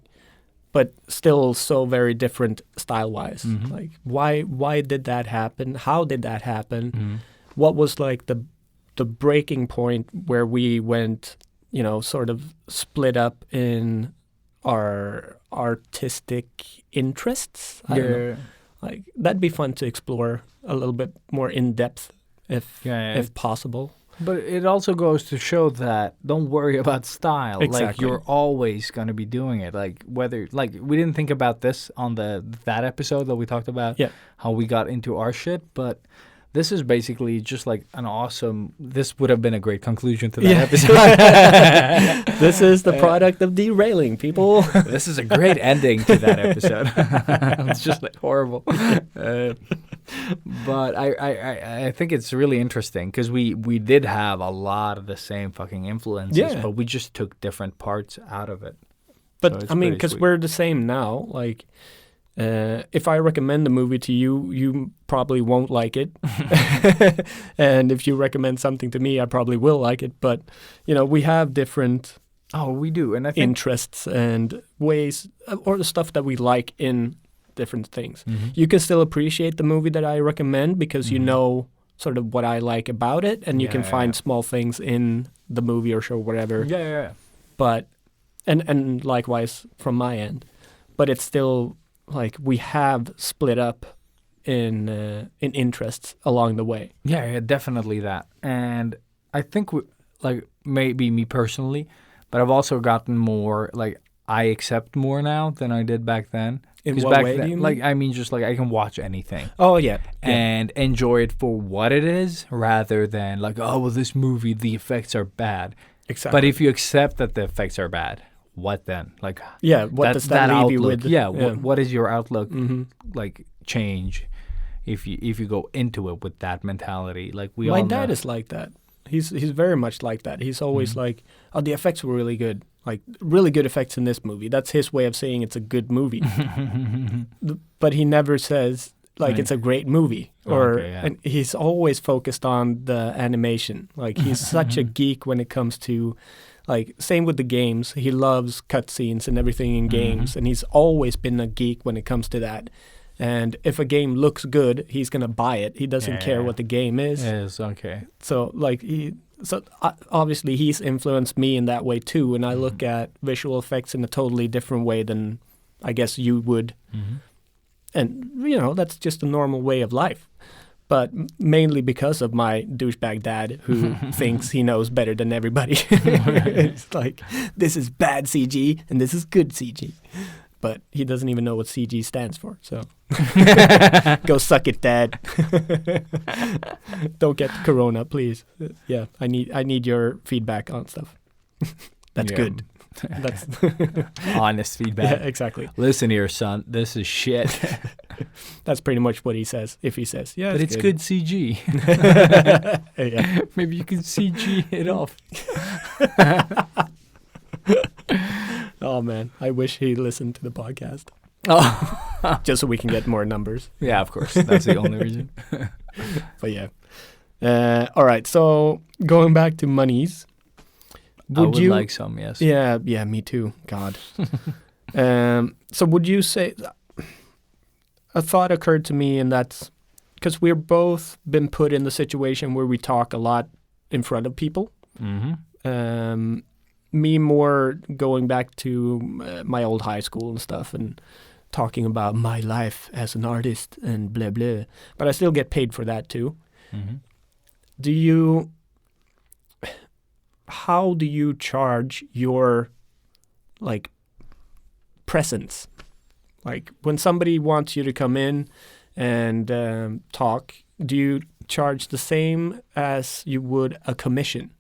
but still so very different style-wise. Like, why did that happen? How did that happen? What was like the breaking point where we went, sort of split up in our artistic interests? I don't know. Like, that'd be fun to explore a little bit more in depth if possible. But it also goes to show that don't worry about style. Like, Exactly. you're always going to be doing it. Like, whether, like, we didn't think about this on that episode that we talked about how we got into our shit, but this is basically just like this would have been a great conclusion to that episode. This is the product of derailing, people. This is a great ending to that episode. It's just like horrible. But I think it's really interesting because we did have a lot of the same fucking influences, but we just took different parts out of it. But So it's I mean, pretty because sweet. we're the same now. Like, if I recommend the movie to you, you probably won't like it. And if you recommend something to me, I probably will like it. But, we have different Oh, we do. And I think interests and ways, or the stuff that we like in different things. Mm-hmm. You can still appreciate the movie that I recommend because you know sort of what I like about it, and you can find small things in the movie or show, whatever. Yeah. But and likewise from my end, but it's still like we have split up in interests along the way. Yeah, definitely that. And I think like maybe me personally, but I've also gotten more like I accept more now than I did back then. In 'Cause what back way then, do you like mean? I mean, just like I can watch anything. Oh yeah. And enjoy it for what it is, rather than like, oh well, this movie the effects are bad. Exactly. But if you accept that the effects are bad, what then? Like, what does that leave you outlook, with? Yeah. What is your outlook like change if you go into it with that mentality? Like My dad is like that. He's very much like that. He's always like, oh, the effects were really good. Like, really good effects in this movie. That's his way of saying it's a good movie. But he never says, like, it's a great movie. And he's always focused on the animation. Like, he's such a geek when it comes to, like, same with the games. He loves cutscenes and everything in games. And he's always been a geek when it comes to that. And if a game looks good, he's going to buy it. He doesn't care what the game is. Yes, okay. So, like, obviously he's influenced me in that way too, and I look at visual effects in a totally different way than I guess you would. And, that's just a normal way of life. But mainly because of my douchebag dad who thinks he knows better than everybody. It's like, this is bad CG and this is good CG. But he doesn't even know what CG stands for, so go suck it, Dad. Don't get corona, please. Yeah, I need your feedback on stuff. That's good. That's honest feedback. Yeah, exactly. Listen here, son. This is shit. That's pretty much what he says. If he says, yeah, but it's good CG. Yeah. Maybe you can CG it off. Oh man, I wish he listened to the podcast. Oh, just so we can get more numbers. Yeah, of course. That's the only reason. But yeah. All right. So going back to monies. I would like some, yes. Yeah, me too. God. So would you say a thought occurred to me, and that's because we're both been put in the situation where we talk a lot in front of people. Me more going back to my old high school and stuff and talking about my life as an artist and blah, blah. But I still get paid for that too. Do you... how do you charge your like presence? Like when somebody wants you to come in and talk, do you charge the same as you would a commission?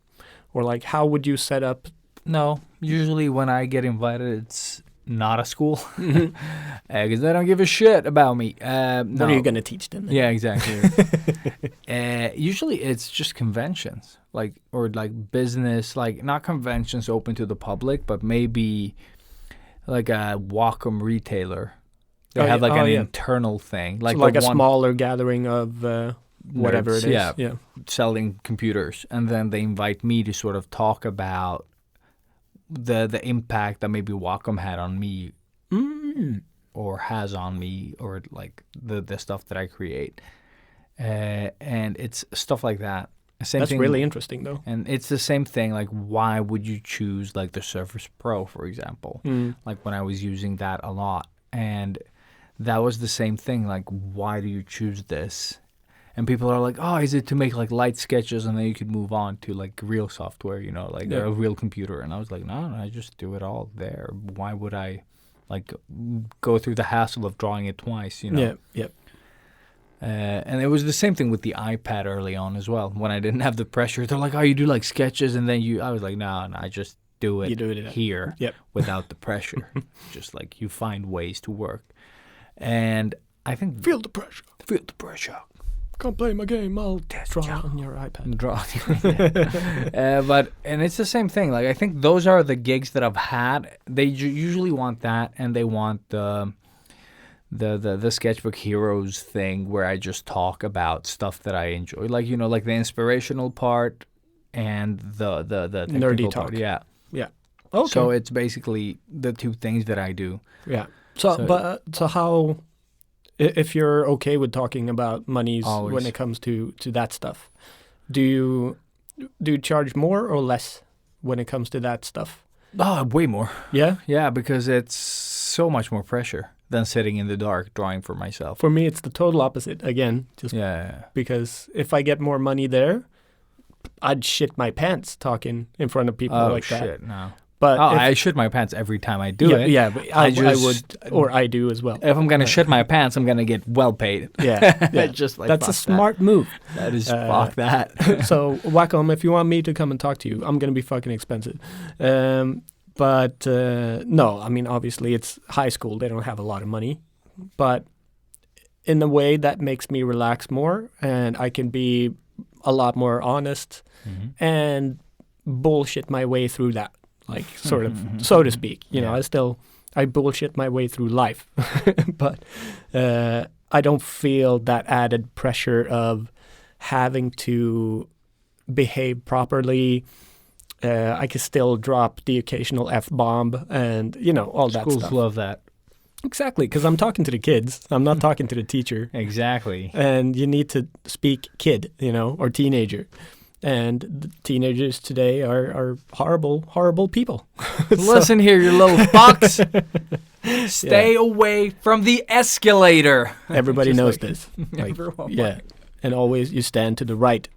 Or like how would you set up? No, usually when I get invited, it's not a school Mm-hmm. because they don't give a shit about me. What are you going to teach them? then? Yeah, exactly. Usually it's just conventions, or business, not conventions open to the public, but maybe like a Wacom retailer. They have an internal thing, So like a smaller gathering of whatever nerds, it is. yeah. selling computers, and then they invite me to sort of talk about the impact that maybe Wacom had on me or has on me, or like the stuff that I create, and it's stuff like that. Same That's thing, really interesting, though. and it's the same thing. Like, why would you choose like the Surface Pro, for example? Like when I was using that a lot, and that was the same thing. Like, why do you choose this? And people are like, oh, is it to make like light sketches and then you could move on to like real software, a real computer? And I was like, no, I just do it all there. Why would I like go through the hassle of drawing it twice, Yeah, yeah. And it was the same thing with the iPad early on as well. When I didn't have the pressure, they're like, oh, you do like sketches and then I was like, no, I just do it, You do it here without the pressure. Just like you find ways to work. And I think Feel the pressure. feel the pressure. Can't play my game. I'll draw on your iPad. Draw. And it's the same thing. Like, I think those are the gigs that I've had. They usually want that, and they want the Sketchbook Heroes thing where I just talk about stuff that I enjoy, like like the inspirational part and the technical Nerdy part. talk. Yeah. Yeah. Okay. So it's basically the two things that I do. yeah. So how, if you're okay with talking about monies Always. when it comes to that stuff, do you charge more or less when it comes to that stuff? Oh, way more. Yeah. Yeah, because it's so much more pressure than sitting in the dark drawing for myself. For me, it's the total opposite. Again, just Yeah. because if I get more money there, I'd shit my pants talking in front of people Oh, like that. shit, no. But Oh, if- I shit my pants every time I do it. Yeah, but I would, or I do as well. If I'm going to shit my pants, I'm going to get well paid. Yeah. Just like That's a fuck smart move. That is fuck that. So Wacom, if you want me to come and talk to you, I'm gonna be fucking expensive. But no, I mean obviously it's high school; they don't have a lot of money, but in a way that makes me relax more, and I can be a lot more honest and bullshit my way through that, like sort of, so to speak. You know, I bullshit my way through life, but I don't feel that added pressure of having to behave properly. I can still drop the occasional F-bomb and, all that Schools stuff. love that. Exactly, because I'm talking to the kids. I'm not talking to the teacher. Exactly. And you need to speak kid, or teenager. And the teenagers today are horrible, horrible people. Listen here, you little fucks. Stay away from the escalator. Everybody Just knows like- this. Like, Everyone. yeah. And always you stand to the right.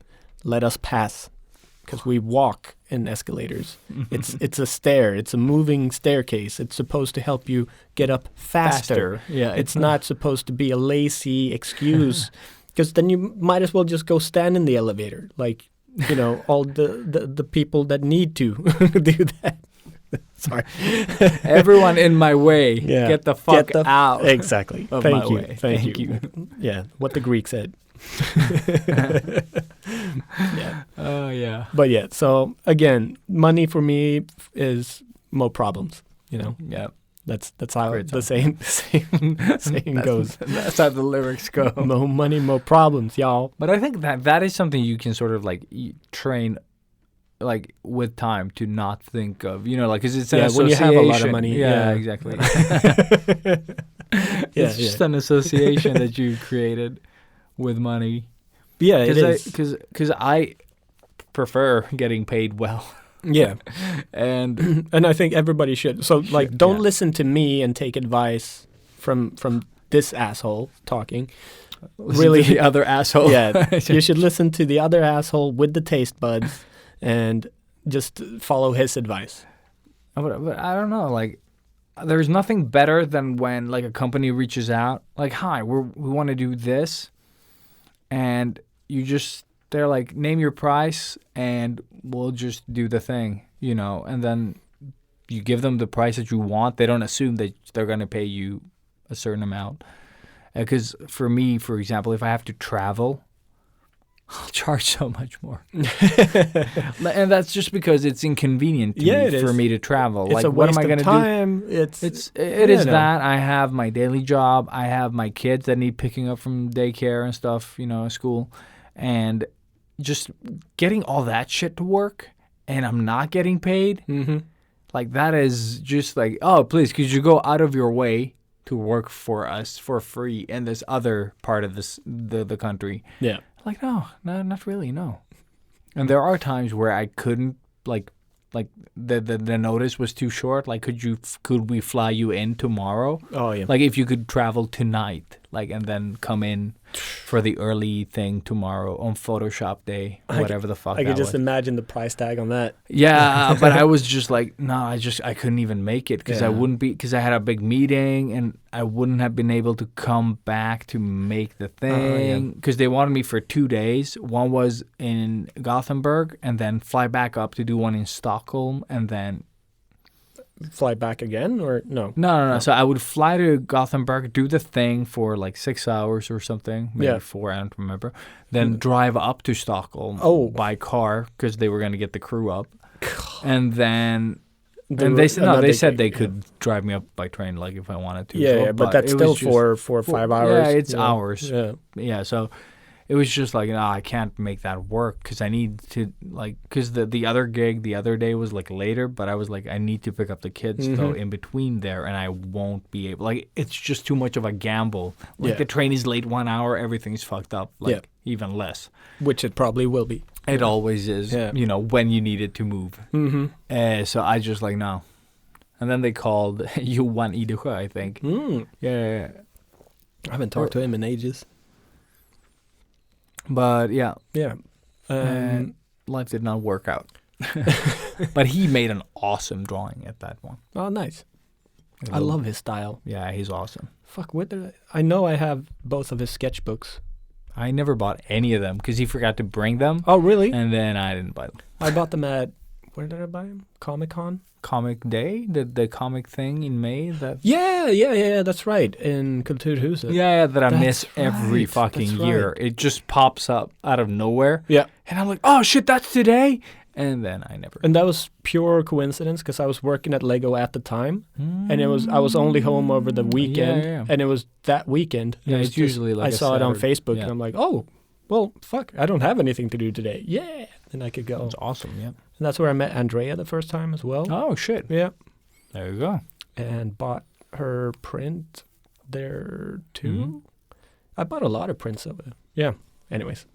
Let us pass. Because we walk in escalators. It's a stair. It's a moving staircase. It's supposed to help you get up faster. Yeah. It's not supposed to be a lazy excuse. Because then you might as well just go stand in the elevator. Like, all the people that need to do that. Sorry. Everyone in my way. Yeah. Get the fuck out. Exactly. Of Thank my you. way. Thank you. Yeah, what the Greek said. Yeah. Oh, yeah. But yeah, so again, money for me is more problems, Yeah. That's how Great the saying goes. That's how the lyrics go. More money, more problems, y'all. But I think that is something you can sort of like train, like with time, to not think of, because it's an when you have a lot of association. money. Yeah, exactly. It's just an association that you created with money. Yeah, it is. Because I prefer getting paid well. Yeah, and I think everybody should. So don't yeah. listen to me and take advice from this asshole talking. really the other asshole. Yeah, you should listen to the other asshole with the taste buds and just follow his advice. But I don't know. Like, there's nothing better than when like a company reaches out, like, "Hi, we want to do this," and they're like, "Name your price, and we'll just do the thing," and then you give them the price that you want. They don't assume that they're gonna pay you a certain amount. Because for me, for example, if I have to travel, I'll charge so much more. And that's just because it's inconvenient for me to travel. It's like, a what waste am I going of to do? time. It is that. I have my daily job. I have my kids that need picking up from daycare and stuff, school. And just getting all that shit to work and I'm not getting paid, like that is just like, oh, please, could you go out of your way to work for us for free in this other part of the country? Yeah. Like, no, not really, no. And there are times where I couldn't, like the notice was too short. Like, could we fly you in tomorrow? Oh, yeah. Like, if you could travel tonight, like, and then come in for the early thing tomorrow on Photoshop day, whatever the fuck I that could just was. imagine the price tag on that. Yeah, but I was just like, no, I couldn't even make it because Yeah. because I had a big meeting and I wouldn't have been able to come back to make the thing because they wanted me for 2 days. One was in Gothenburg and then fly back up to do one in Stockholm and then Fly back again or no? No. So I would fly to Gothenburg, do the thing for like 6 hours or something, maybe 4, I don't remember. Then drive up to Stockholm by car because they were going to get the crew up. And then they said they could drive me up by train like if I wanted to. Yeah, but that's still 4 or 5 hours. Yeah, it's hours. Yeah. So it was just like, no, I can't make that work because I need to, like, because the other gig the other day was like later, but I was like, I need to pick up the kids though in between there and I won't be able, like, it's just too much of a gamble. Like, the train is late 1 hour, everything's fucked up, like, even less. Which it probably will be. It always is, when you need it to move. So I just like, no. And then they called Johan Idesjö, I think. Yeah. I haven't talked to him in ages. But yeah, life did not work out. But he made an awesome drawing at that one. Oh, nice. I love his style. Yeah, he's awesome. Fuck, I know I have both of his sketchbooks. I never bought any of them because he forgot to bring them. Oh, really? And then I didn't buy them. I bought them at, where did I buy them? Comic-Con? Comic Day, the comic thing in May. Yeah, that's right. In Kulturhuset. Yeah, that I miss every fucking year. Right. It just pops up out of nowhere. Yeah. And I'm like, oh shit, that's today. And then I never. And that was pure coincidence because I was working at Lego at the time, and I was only home over the weekend, and it was that weekend. Yeah, it's it's usually like I saw it on Saturday. Facebook, and I'm like, oh, well, fuck, I don't have anything to do today. Yeah, and I could go. That's awesome. Yeah. And that's where I met Andrea the first time as well. Oh shit. Yeah. There you go. And bought her print there too. I bought a lot of prints of it. Yeah. Anyways.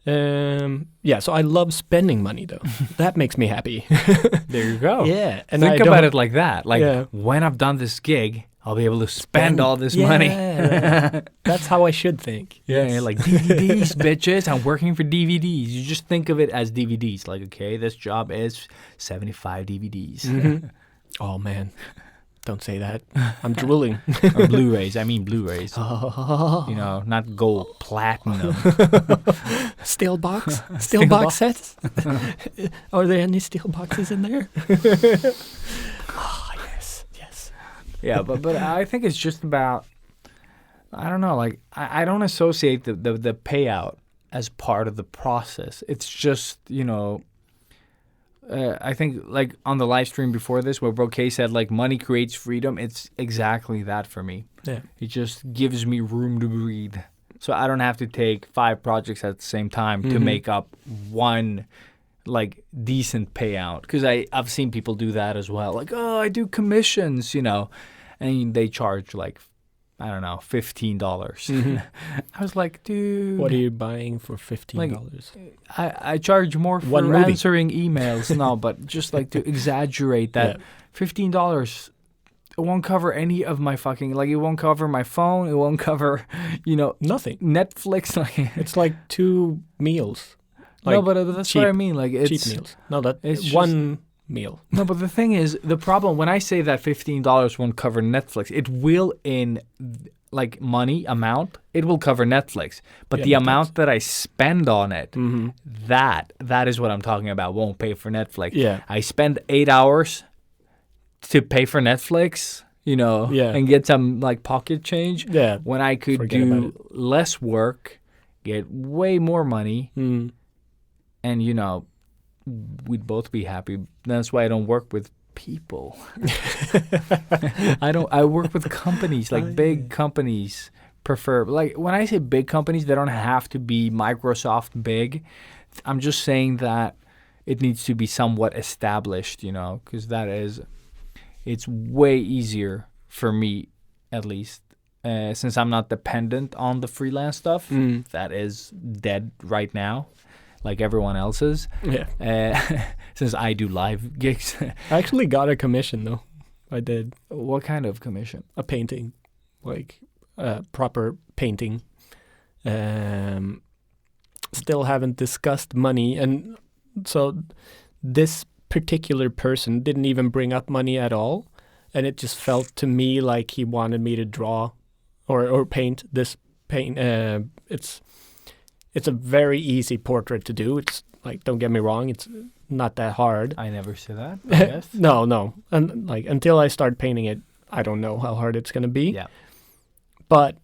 So I love spending money though. That makes me happy. There you go. Yeah. And Think about it like that. Like, when I've done this gig, I'll be able to spend all this money. That's how I should think. Yeah, like DVDs, bitches. I'm working for DVDs. You just think of it as DVDs. Like, okay, this job is 75 DVDs. Oh, man. Don't say that. I'm drooling. Or Blu-rays. I mean Blu-rays. Not gold, platinum. Steel box? Steel box sets? Are there any steel boxes in there? Yes. Yeah, but I think it's just about, I don't know, like, I don't associate the payout as part of the process. It's just, I think, like, on the live stream before this, where Brochet said, like, money creates freedom, it's exactly that for me. Yeah. It just gives me room to breathe. So I don't have to take 5 projects at the same time to make up one, like, decent payout. Because I've seen people do that as well. Like, oh, I do commissions, and they charge, like, I don't know, $15. I was like, dude. What are you buying for $15? Like, I charge more for answering emails. No, but just like to exaggerate that $15, it won't cover any of my fucking, like, it won't cover my phone. It won't cover, nothing. Netflix. Like, it's like 2 meals. no, but that's cheap- what I mean. Like it's cheap meals. No, that it's it's just- one meal. No, but the thing is, the problem when I say that $15 won't cover Netflix, it will in like money amount, it will cover Netflix. But Yeah, the but amount that I spend on it, Mm-hmm. that is what I'm talking about. Won't pay for Netflix. Yeah. I spend 8 hours to pay for Netflix, Yeah. and get some like pocket change. Yeah. When I could Forget about do less work, get way more money, Mm. and we'd both be happy. That's why I don't work with people. I work with companies, like big companies prefer. Like when I say big companies, they don't have to be Microsoft big. I'm just saying that it needs to be somewhat established, because it's way easier for me, at least, since I'm not dependent on the freelance stuff. Mm. That is dead right now, like everyone else's. Yeah. Since I do live gigs. I actually got a commission though. I did What kind of commission? a painting, like proper painting. Still haven't discussed money, and so this particular person didn't even bring up money at all, and it just felt to me like he wanted me to draw or paint this paint. It's a very easy portrait to do. It's like, don't get me wrong, it's not that hard. I never say that. I guess. No, and like until I start painting it, I don't know how hard it's gonna be. Yeah. But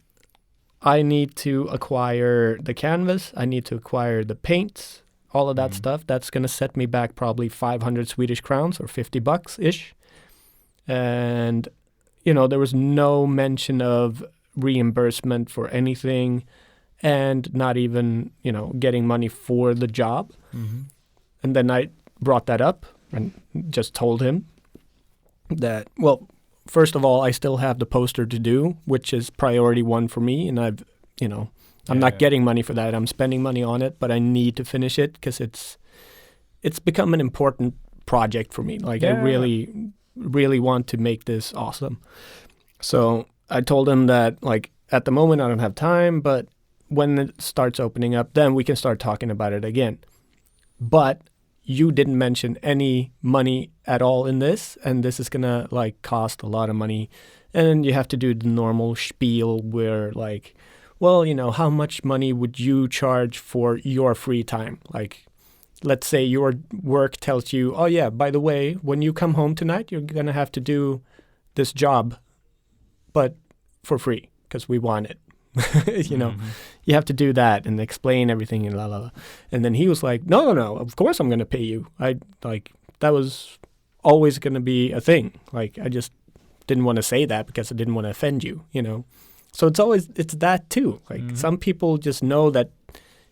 I need to acquire the canvas. I need to acquire the paints, all of that stuff. That's gonna set me back probably 500 Swedish crowns or $50 ish. And there was no mention of reimbursement for anything, and not even getting money for the job. Mm-hmm. And then I brought that up and just told him that, well, first of all, I still have the poster to do, which is priority one for me. And I'm not getting money for that. I'm spending money on it, but I need to finish it because it's become an important project for me. Like I really, really want to make this awesome. So I told him that like at the moment I don't have time, but when it starts opening up, then we can start talking about it again. But you didn't mention any money at all in this, and this is gonna like cost a lot of money, and you have to do the normal spiel where like, well, how much money would you charge for your free time? Like, let's say your work tells you, oh yeah, by the way, when you come home tonight, you're gonna have to do this job, but for free because we want it. You have to do that and explain everything and la la la. And then he was like, no, of course I'm going to pay you. That was always going to be a thing. Like, I just didn't want to say that because I didn't want to offend you, So it's that too. Like some people just know that,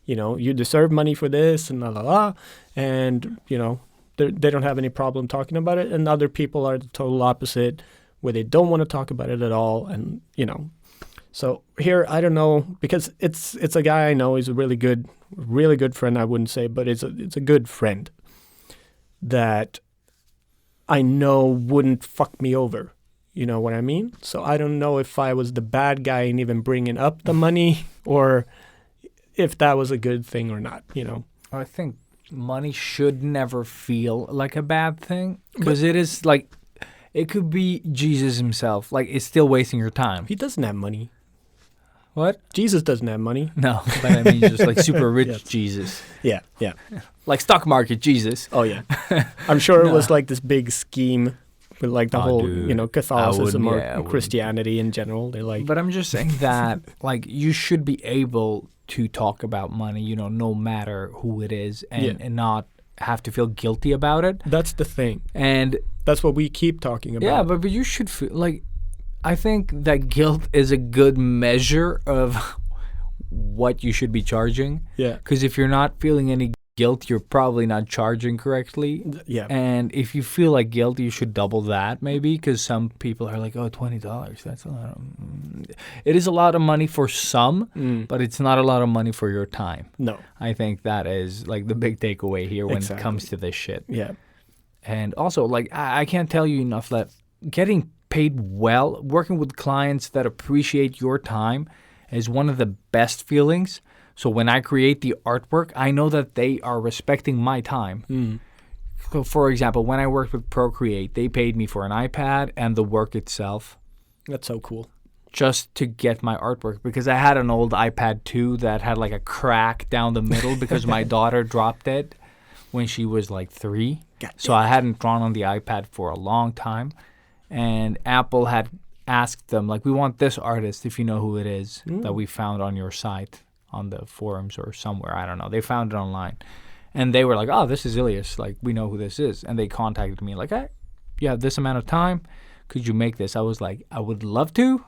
you deserve money for this and la la la. And, they don't have any problem talking about it. And other people are the total opposite, where they don't want to talk about it at all. And, So here, I don't know, because it's a guy I know. He's a really good friend, I wouldn't say, but it's a good friend that I know wouldn't fuck me over. You know what I mean? So I don't know if I was the bad guy in even bringing up the money or if that was a good thing or not, I think money should never feel like a bad thing, because it is like, it could be Jesus himself. Like, it's still wasting your time. He doesn't have money. What? Jesus doesn't have money. No, but I mean just like super rich Yes. Jesus. Yeah. Like stock market Jesus. Oh, yeah. I'm sure it was like this big scheme with like the whole, dude. Catholicism I or wouldn't. Christianity in general. They're like, But I'm just saying that like you should be able to talk about money, no matter who it is, and not have to feel guilty about it. that's the thing. And That's what we keep talking about. yeah, but you should feel like, I think that guilt is a good measure of what you should be charging. Yeah. Because if you're not feeling any guilt, you're probably not charging correctly. Yeah. And if you feel like guilt, you should double that maybe, because some people are like, oh, $20, that's a lot. It is a lot of money for some, but it's not a lot of money for your time. No. I think that is like the big takeaway here when Exactly. it comes to this shit. Yeah. And also, like, I can't tell you enough that getting paid well, working with clients that appreciate your time is one of the best feelings. So when I create the artwork, I know that they are respecting my time. So for example, when I worked with Procreate, they paid me for an iPad and the work itself That's so cool. just to get my artwork, because I had an old iPad 2 that had like a crack down the middle because my daughter dropped it when she was like 3. So I hadn't drawn on the iPad for a long time. And Apple had asked them, like, we want this artist, if you know who it is, that we found on your site, on the forums or somewhere. I don't know. They found it online. And they were like, oh, this is Ilias. Like, we know who this is. And they contacted me like, hey, you have this amount of time. Could you make this? I was like, I would love to,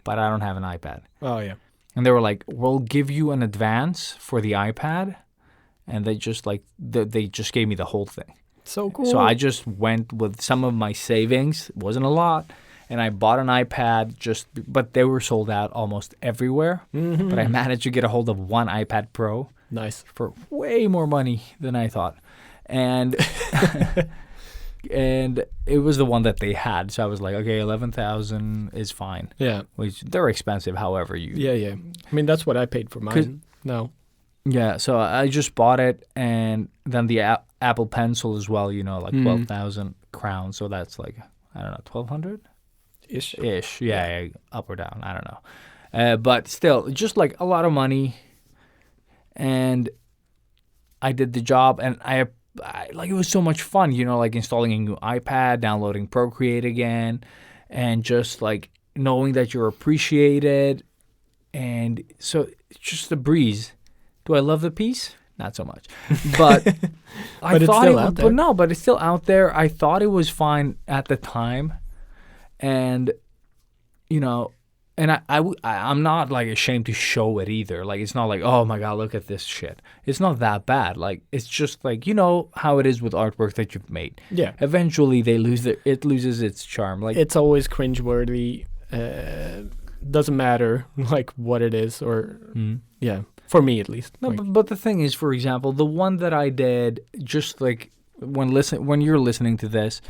but I don't have an iPad. Oh, yeah. And they were like, we'll give you an advance for the iPad. And they just like, they just gave me the whole thing. So cool. So I just went with some of my savings. It wasn't a lot. And I bought an iPad but they were sold out almost everywhere. But I managed to get a hold of one iPad Pro. Nice. For way more money than I thought. And and it was the one that they had. So I was like, okay, 11,000 is fine. Yeah. Which they're expensive, however you. Yeah. I mean, that's what I paid for mine. No. Yeah, so I just bought it, and then the Apple Pencil as well, like 12,000 crowns. So that's like, I don't know, 1,200? Ish. Yeah, up or down, I don't know. But still, just like a lot of money. And I did the job, and I like, it was so much fun, like installing a new iPad, downloading Procreate again, and just like knowing that you're appreciated. And so it's just a breeze. Do I love the piece? Not so much. But I But it's thought still out there. But no, but it's still out there. I thought it was fine at the time. And, and I'm not like ashamed to show it either. Like, it's not like, oh my God, look at this shit. It's not that bad. Like, it's just like, how it is with artwork that you've made. Yeah. Eventually they it loses its charm. Like, It's always cringeworthy. Doesn't matter like what it is or yeah. For me, at least. No, Like, but the thing is, for example, the one that I did, just like when you're listening to this,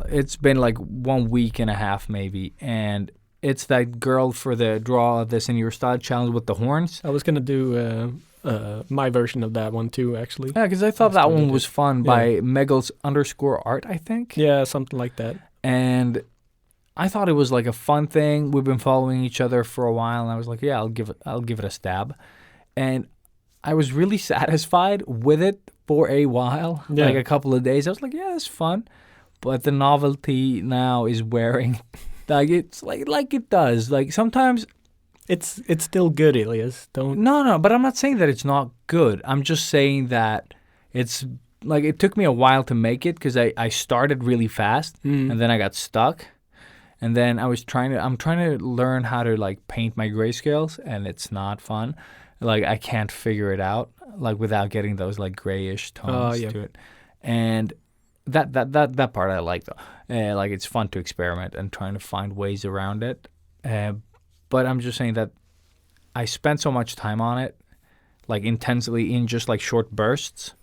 it's been like 1 week and a half maybe, and it's that girl for the Draw This in Your Style challenge with the horns. I was gonna do my version of that one too, actually. Yeah, because I thought that one was fun by Yeah. Megals_art, I think. Yeah, something like that. And I thought it was like a fun thing. We've been following each other for a while, and I was like, yeah, I'll give it a stab. And I was really satisfied with it for a while, like a couple of days. I was like, yeah, it's fun. But the novelty now is wearing, like, it's like it does. Like, sometimes It's still good, Ilias. Don't. No, but I'm not saying that it's not good. I'm just saying that it's like, it took me a while to make it because I started really fast and then I got stuck. And then I'm trying to learn how to like paint my grayscales, and it's not fun. Like, I can't figure it out, like, without getting those like grayish tones to it. And that part I like though. Like, it's fun to experiment and trying to find ways around it. But I'm just saying that I spent so much time on it, like intensely in just like short bursts.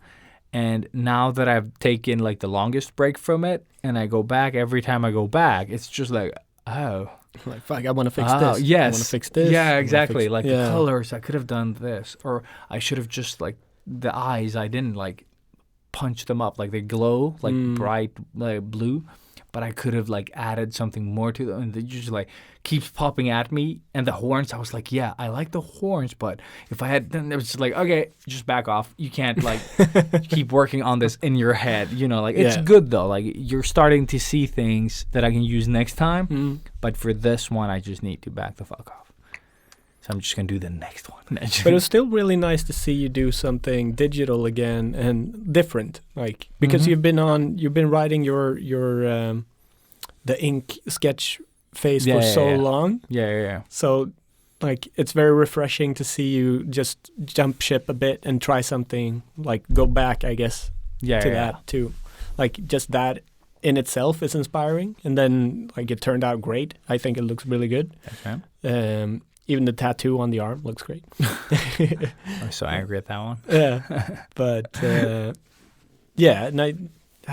And now that I've taken like the longest break from it and I go back, every time I go back, it's just like, oh. Like, fuck, I want to fix this. Yes. I want to fix this. Yeah, exactly. Like the colors, I could have done this. Or I should have just like the eyes, I didn't like punch them up. Like they glow like bright blue. But I could have like added something more to them, and it just like keeps popping at me. And the horns, I was like, yeah, I like the horns, but if I had, then it was just like, okay, just back off. You can't like keep working on this in your head, like it's good though. Like, you're starting to see things that I can use next time, but for this one, I just need to back the fuck off. So I'm just gonna do the next one. But it's still really nice to see you do something digital again and different, like, because you've been writing your the ink sketch phase for so long. Yeah. So, like, it's very refreshing to see you just jump ship a bit and try something, like go back, I guess, to that too. Like, just that in itself is inspiring, and then like it turned out great. I think it looks really good. Okay. Even the tattoo on the arm looks great. I'm so angry at that one. Yeah, but yeah, and I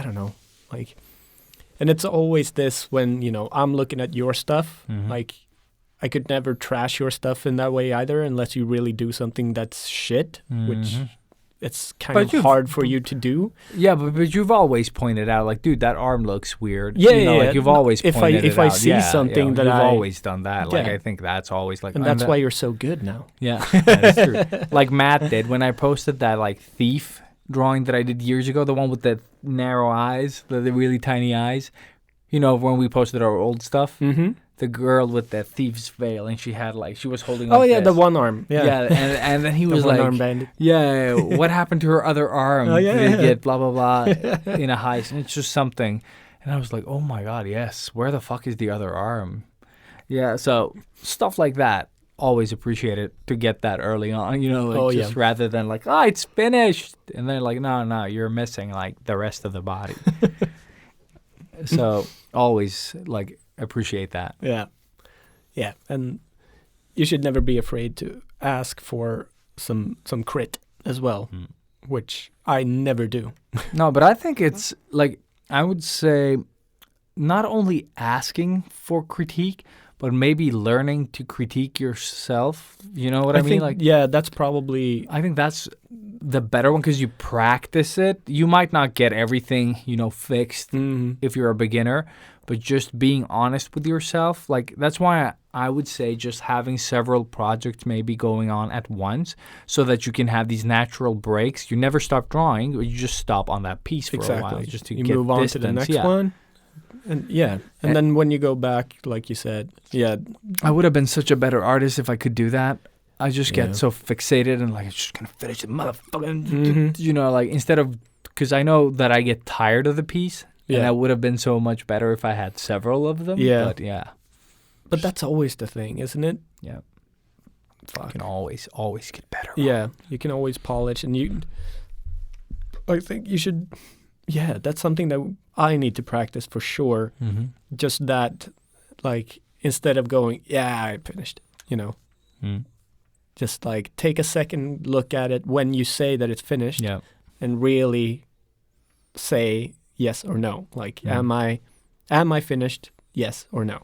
don't know, like, and it's always this when I'm looking at your stuff, like, I could never trash your stuff in that way either, unless you really do something that's shit, which it's kind But of you've- hard for you to do. Yeah, but you've always pointed out, like, dude, that arm looks weird. Yeah, you know, yeah, like you've yeah. always If I- pointed if it I out. see Yeah, something yeah, that you've I- always done that. Like, Yeah. I think that's always like, And that's why you're so good now. Yeah, that's true. Like Matt did when I posted that like thief drawing that I did years ago, the one with the narrow eyes, the really tiny eyes. You know, when we posted our old stuff, the girl with the thief's veil, and she was holding. Oh like yeah, this. the one arm. Yeah, and then he the was one like, arm bandit. yeah, what happened to her other arm? Oh, yeah, Did it yeah. get blah blah blah in a heist? And it's just something. And I was like, oh my god, yes. Where the fuck is the other arm? Yeah, so stuff like that. Always appreciate it to get that early on, you know, like just rather than like, oh, it's finished. And then like, no, you're missing like the rest of the body. So always like appreciate that. Yeah. Yeah. And you should never be afraid to ask for some crit as well, which I never do. No, but I think it's like, I would say not only asking for critique, but maybe learning to critique yourself. You know what I mean? think, Like, yeah, that's probably I think that's the better one because you practice it. You might not get everything, you know, fixed if you're a beginner, but just being honest with yourself. Like, that's why I would say just having several projects maybe going on at once so that you can have these natural breaks. You never stop drawing, or you just stop on that piece for a while just to you get move on distance. to the next Yeah. one. And And- then when you go back, like you said, I would have been such a better artist if I could do that. I just Yeah. get so fixated and like, I'm just going to finish it, motherfucking, you know, like instead of, because I know that I get tired of the piece and Yeah. I would have been so much better if I had several of them. Yeah. But yeah, but that's always the thing, isn't it? yeah. Fuck. You can always get better. Yeah, you can always polish, and I think you should. Yeah, that's something that I need to practice for sure. Mm-hmm. Just that, like, instead of going, yeah, I finished, you know, just like take a second look at it when you say that it's finished, Yeah. and really say yes or no. Like, Mm. am I finished? Yes or no?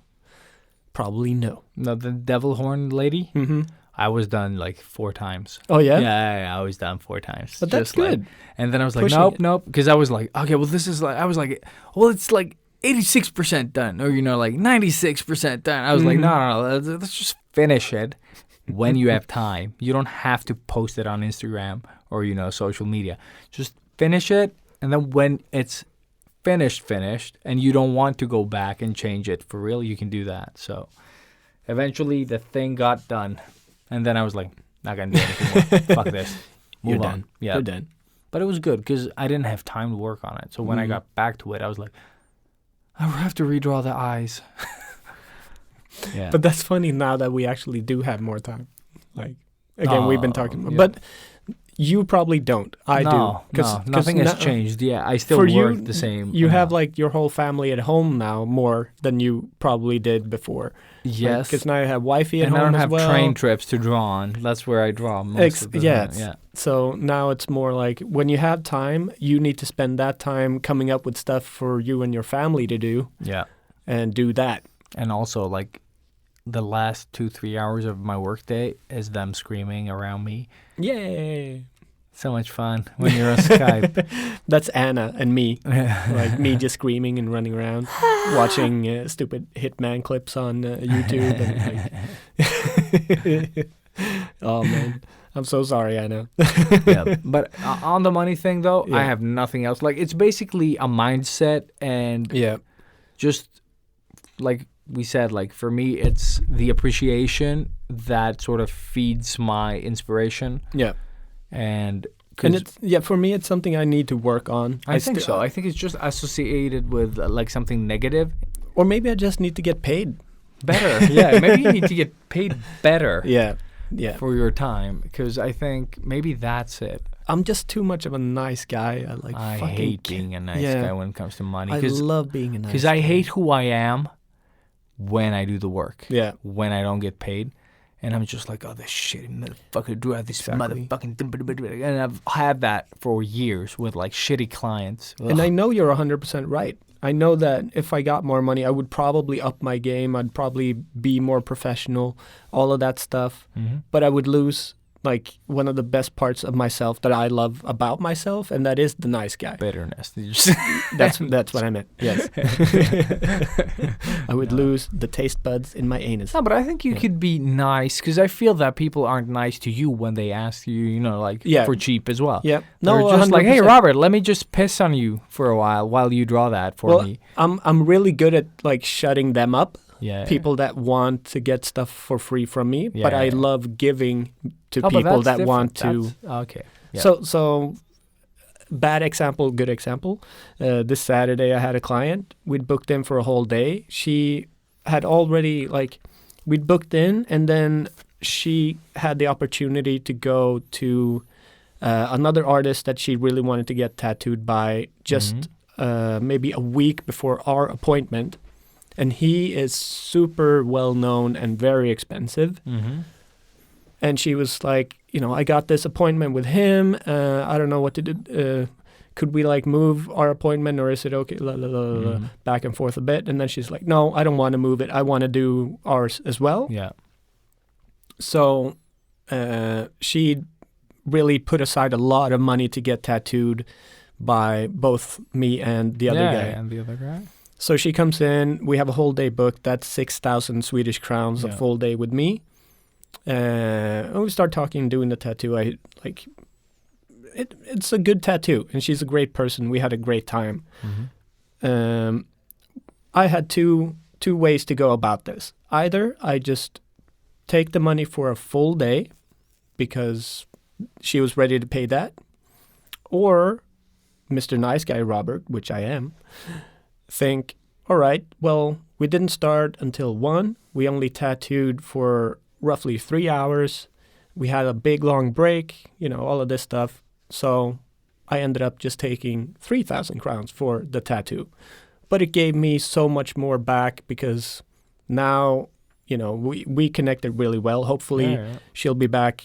Probably no. No, the devil horn lady, Mm-hmm. I was done like 4 times. Oh yeah. Yeah, I was done 4 times. But that's Just like- good. and then I was like, Pushing nope, it. nope. Because I was like, okay, well, this is like, I was like, well, it's like 86% done. Or, you know, like 96% done. I was like, no, let's just finish it when you have time. You don't have to post it on Instagram or, you know, social media. Just finish it. And then when it's finished, and you don't want to go back and change it for real, you can do that. So eventually the thing got done. And then I was like, not going to do anything more. Fuck this. Move You're on. done. Yeah. You're done. But it was good because I didn't have time to work on it. So when I got back to it, I was like, I have to redraw the eyes. Yeah. But that's funny now that we actually do have more time. Like, again, we've been talking about, yeah. but you probably don't. I do. No, nothing has changed. Yeah, I still for work you, the same. You have like your whole family at home now more than you probably did before. yes, Because now you have wifey at and I home don't as have well. train trips to draw on. That's where I draw most of the time. Yeah. So now it's more like when you have time, you need to spend that time coming up with stuff for you and your family to do Yeah. and do that. And also, like, the last 2-3 hours of my workday is them screaming around me. Yay! So much fun when you're on Skype. That's Anna and me. Like me just screaming and running around, watching stupid Hitman clips on YouTube. And, like oh man, I'm so sorry, Anna. Yeah. But on the money thing, though, I Yeah. have nothing else. Like, it's basically a mindset and Yeah, just like we said, like for me, it's the appreciation that sort of feeds my inspiration. yeah. And it's for me, it's something I need to work on. I think so. I think it's just associated with like something negative. Or maybe I just need to get paid. Better. Yeah. Maybe you need to get paid better Yeah. for your time, because I think maybe that's it. I'm just too much of a nice guy. I fucking hate being a nice guy when it comes to money. I love being a nice Because guy. I hate who I am when I do the work. Yeah. When I don't get paid. And I'm just like, oh, this shitty motherfucker drew out this Exactly. motherfucking... And I've had that for years with, like, shitty clients. Ugh. And I know you're 100% right. I know that if I got more money, I would probably up my game. I'd probably be more professional, all of that stuff. But I would lose like one of the best parts of myself that I love about myself, and that is the nice guy. Bitterness. That's what I meant. Yes. I would lose the taste buds in my anus. No, but I think you could be nice, because I feel that people aren't nice to you when they ask you, you know, like for cheap as well. Yeah. They're No, just like, 100%. hey, Robert, let me just piss on you for a while you draw that for me. I'm really good at like shutting them up. Yeah. People that want to get stuff for free from me, Yeah, but I yeah. love giving to But people that's that different. want to. That's- okay. Yeah. So bad example, good example. This Saturday I had a client. We'd booked in for a whole day. She had already we'd booked in, and then she had the opportunity to go to another artist that she really wanted to get tattooed by just maybe a week before our appointment. And he is super well known and very expensive. And she was like, you know, I got this appointment with him. I don't know what to do. Could we like move our appointment, or is it okay? Back and forth a bit. And then she's like, no, I don't want to move it. I want to do ours as well. Yeah. So she really put aside a lot of money to get tattooed by both me and the other guy. And the other guy. So she comes in, we have a whole day booked, that's 6,000 Swedish crowns a full day with me. And we start talking, doing the tattoo. It's a good tattoo, and she's a great person. We had a great time. I had two ways to go about this. Either I just take the money for a full day because she was ready to pay that, or Mr. Nice Guy Robert, which I am, think, all right, well, we didn't start until 1. We only tattooed for roughly 3 hours. We had a big long break, you know, all of this stuff. So I ended up just taking 3,000 crowns for the tattoo. But it gave me so much more back because now, you know, we connected really well. Hopefully she'll be back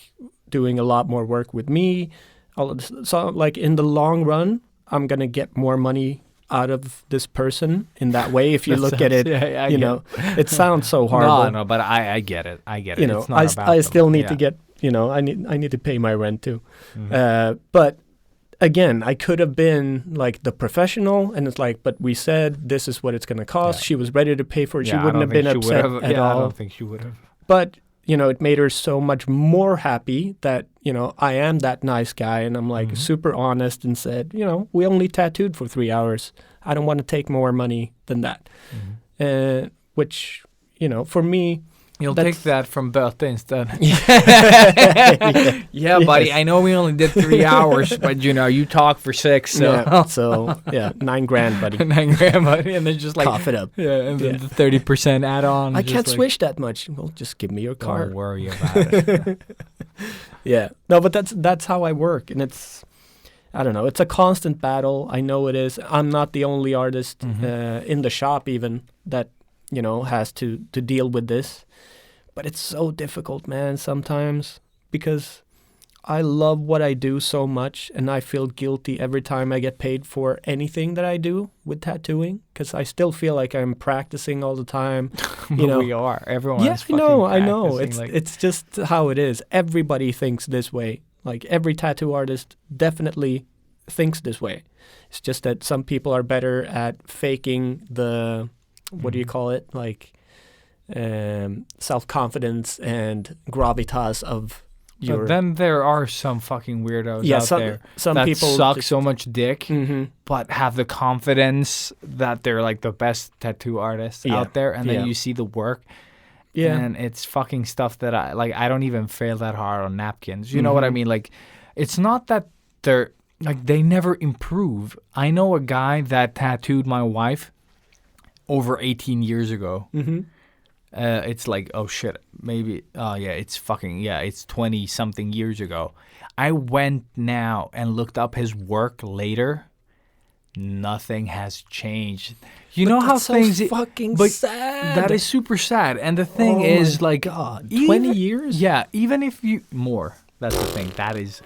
doing a lot more work with me. All of this. So like in the long run, I'm going to get more money out of this person in that way. If you look at it, you know, it sounds so horrible. No, but I get it. I get it. You know, it's not about I still them. need to get, you know, I need to pay my rent too. But again, I could have been like the professional, and it's like, but we said this is what it's going to cost. She was ready to pay for it. She wouldn't have been upset at all. I don't think she would have. But you know, it made her so much more happy that, you know, I am that nice guy, and I'm like super honest and said, you know, we only tattooed for 3 hours. I don't want to take more money than that. Which, you know, for me, You'll take that from Böte instead. Yeah, buddy, yes. I know we only did 3 hours, but you know, you talk for 6, so yeah, $9,000, buddy. $9,000, buddy, and then just like Cough it up. Yeah, and then the 30% add-on. I just can't like, swish that much. Well, just give me your card. Don't worry about it. Yeah. No, but that's how I work, and it's, I don't know, it's a constant battle. I know it is. I'm not the only artist in the shop even that, you know, has to deal with this. But it's so difficult, man, sometimes, because I love what I do so much, and I feel guilty every time I get paid for anything that I do with tattooing, because I still feel like I'm practicing all the time. You know, we are. Everyone. yeah, I know. It's just how it is. Everybody thinks this way. Like every tattoo artist definitely thinks this way. It's just that some people are better at faking the, what do you call it? Like self-confidence and gravitas of your... But then there are some fucking weirdos out there some that people suck just, so much dick, but have the confidence that they're like the best tattoo artists out there, and then you see the work, and it's fucking stuff that I don't even fail that hard on napkins. You know what I mean? Like, it's not that they're like they never improve. I know a guy that tattooed my wife over 18 years ago. It's like, oh shit, maybe, it's 20 something years ago. I went now and looked up his work later. Nothing has changed. You know how things fucking but sad. That is super sad. And the thing is, like, God, 20 years? Yeah, even if you more. That's the thing. That is,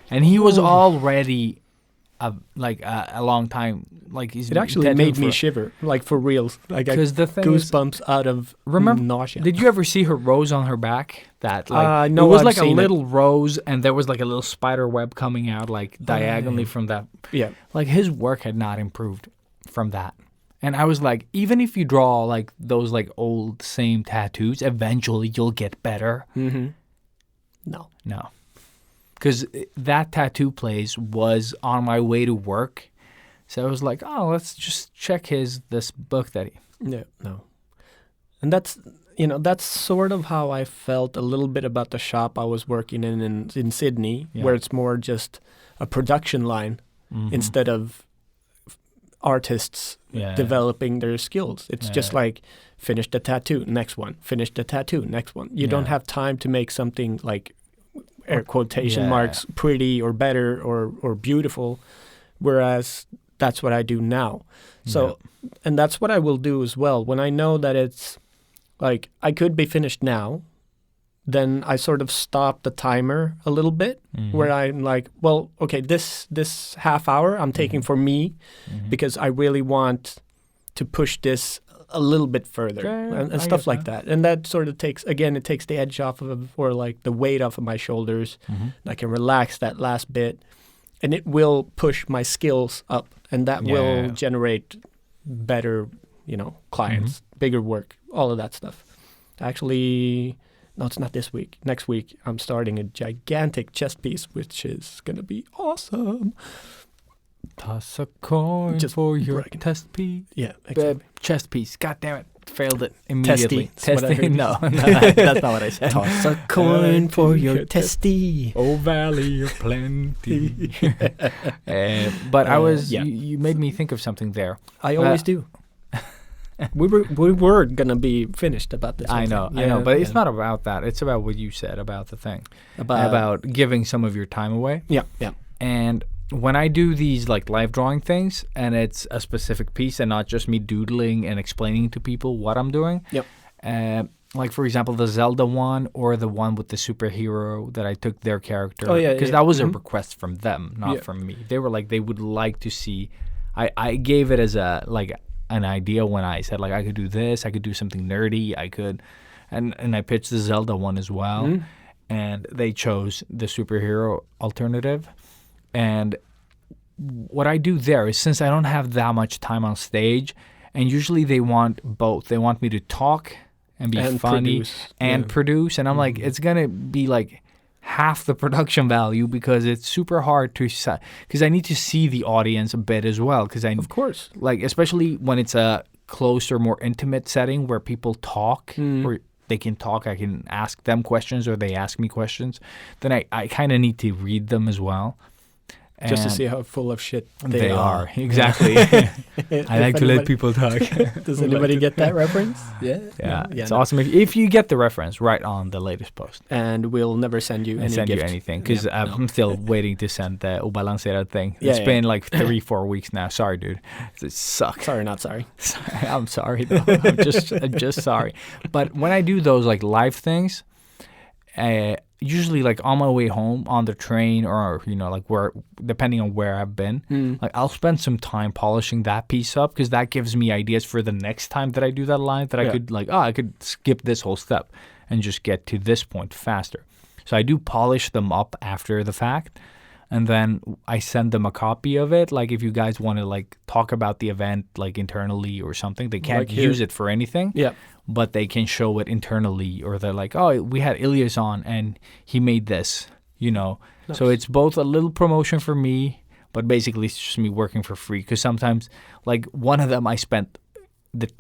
and he was already a long time. Like he's It actually tattooed made me for- shiver, like for reals. Like I 'Cause the thing is- goosebumps out of Remember? nausea. Did you ever see her rose on her back? That like No, it was I've like a seen it. little rose, and there was like a little spider web coming out like diagonally from that. Yeah. Like his work had not improved from that. And I was like, even if you draw like those like old same tattoos, eventually you'll get better. Mm-hmm. No. No. Because that tattoo place was on my way to work. So I was like, oh, let's just check this book that he... No. And that's sort of how I felt a little bit about the shop I was working in Sydney, Yeah. where it's more just a production line instead of artists Yeah. developing their skills. It's just Yeah. like finish the tattoo, next one, finish the tattoo, next one. You don't Yeah. have time to make something like air quotation Yeah. marks pretty or better or beautiful, whereas that's what I do now. So and that's what I will do as well. When I know that it's like I could be finished now, then I sort of stop the timer a little bit where I'm like, well, okay, this half hour I'm taking for me because I really want to push this a little bit further Yeah, and I stuff get like that. And that sort of takes the edge off of, or like the weight off of my shoulders. I can relax that last bit and it will push my skills up, and that will generate better, clients, bigger work, all of that stuff. Actually, no, it's not this week. Next week, I'm starting a gigantic chest piece, which is going to be awesome. Toss a coin Just for your bragging. test piece. Yeah, exactly. Chest piece. God damn it. Failed it immediately. Testy, is what I heard you No, that's not what I said. Toss a coin for your testy. Oh, valley of plenty. But I was, you made me think of something there. I always do. We were gonna be finished about this. I whole know, thing. but it's not about that. It's about what you said about the thing. about About giving some of your time away. yeah. And when I do these like live drawing things and it's a specific piece and not just me doodling and explaining to people what I'm doing. Yep. Like for example, the Zelda one or the one with the superhero that I took their character. Oh, yeah, Because yeah. that was a request from them, not Yeah. from me. They were like, they would like to see. I gave it as an idea when I said like I could do this, I could do something nerdy, I could, and I pitched the Zelda one as well, and they chose the superhero alternative. And what I do there is, since I don't have that much time on stage, and usually they want both. They want me to talk and be And funny produce. and Yeah. produce. And I'm like, it's going to be like half the production value because it's super hard to, because I need to see the audience a bit as well. Because Of course. like, especially when it's a closer, more intimate setting where people talk or they can talk, I can ask them questions or they ask me questions, then I kind of need to read them as well. Just to And see how full of shit they are. Exactly. I like to let people talk. Does anybody get that reference? Yeah, it's no. awesome. If you get the reference right on the latest post, And we'll never send you and any send gift. you anything, because Yeah, I'm still waiting to send the obalancerad thing. Yeah, It's yeah. been like 3-4 weeks now. Sorry, dude. It sucks. Sorry, not sorry. I'm sorry though. I'm just sorry. But when I do those like live things, usually like on my way home on the train or like where, depending on where I've been, like I'll spend some time polishing that piece up because that gives me ideas for the next time that I do that line that I Yeah. could I could skip this whole step and just get to this point faster. So I do polish them up after the fact. And then I send them a copy of it. Like if you guys want to like talk about the event like internally or something, they can't Like here. use it for anything. Yeah. But they can show it internally, or they're like, oh, we had Ilias on and he made this, So it's both a little promotion for me, but basically it's just me working for free. Because sometimes, like one of them I spent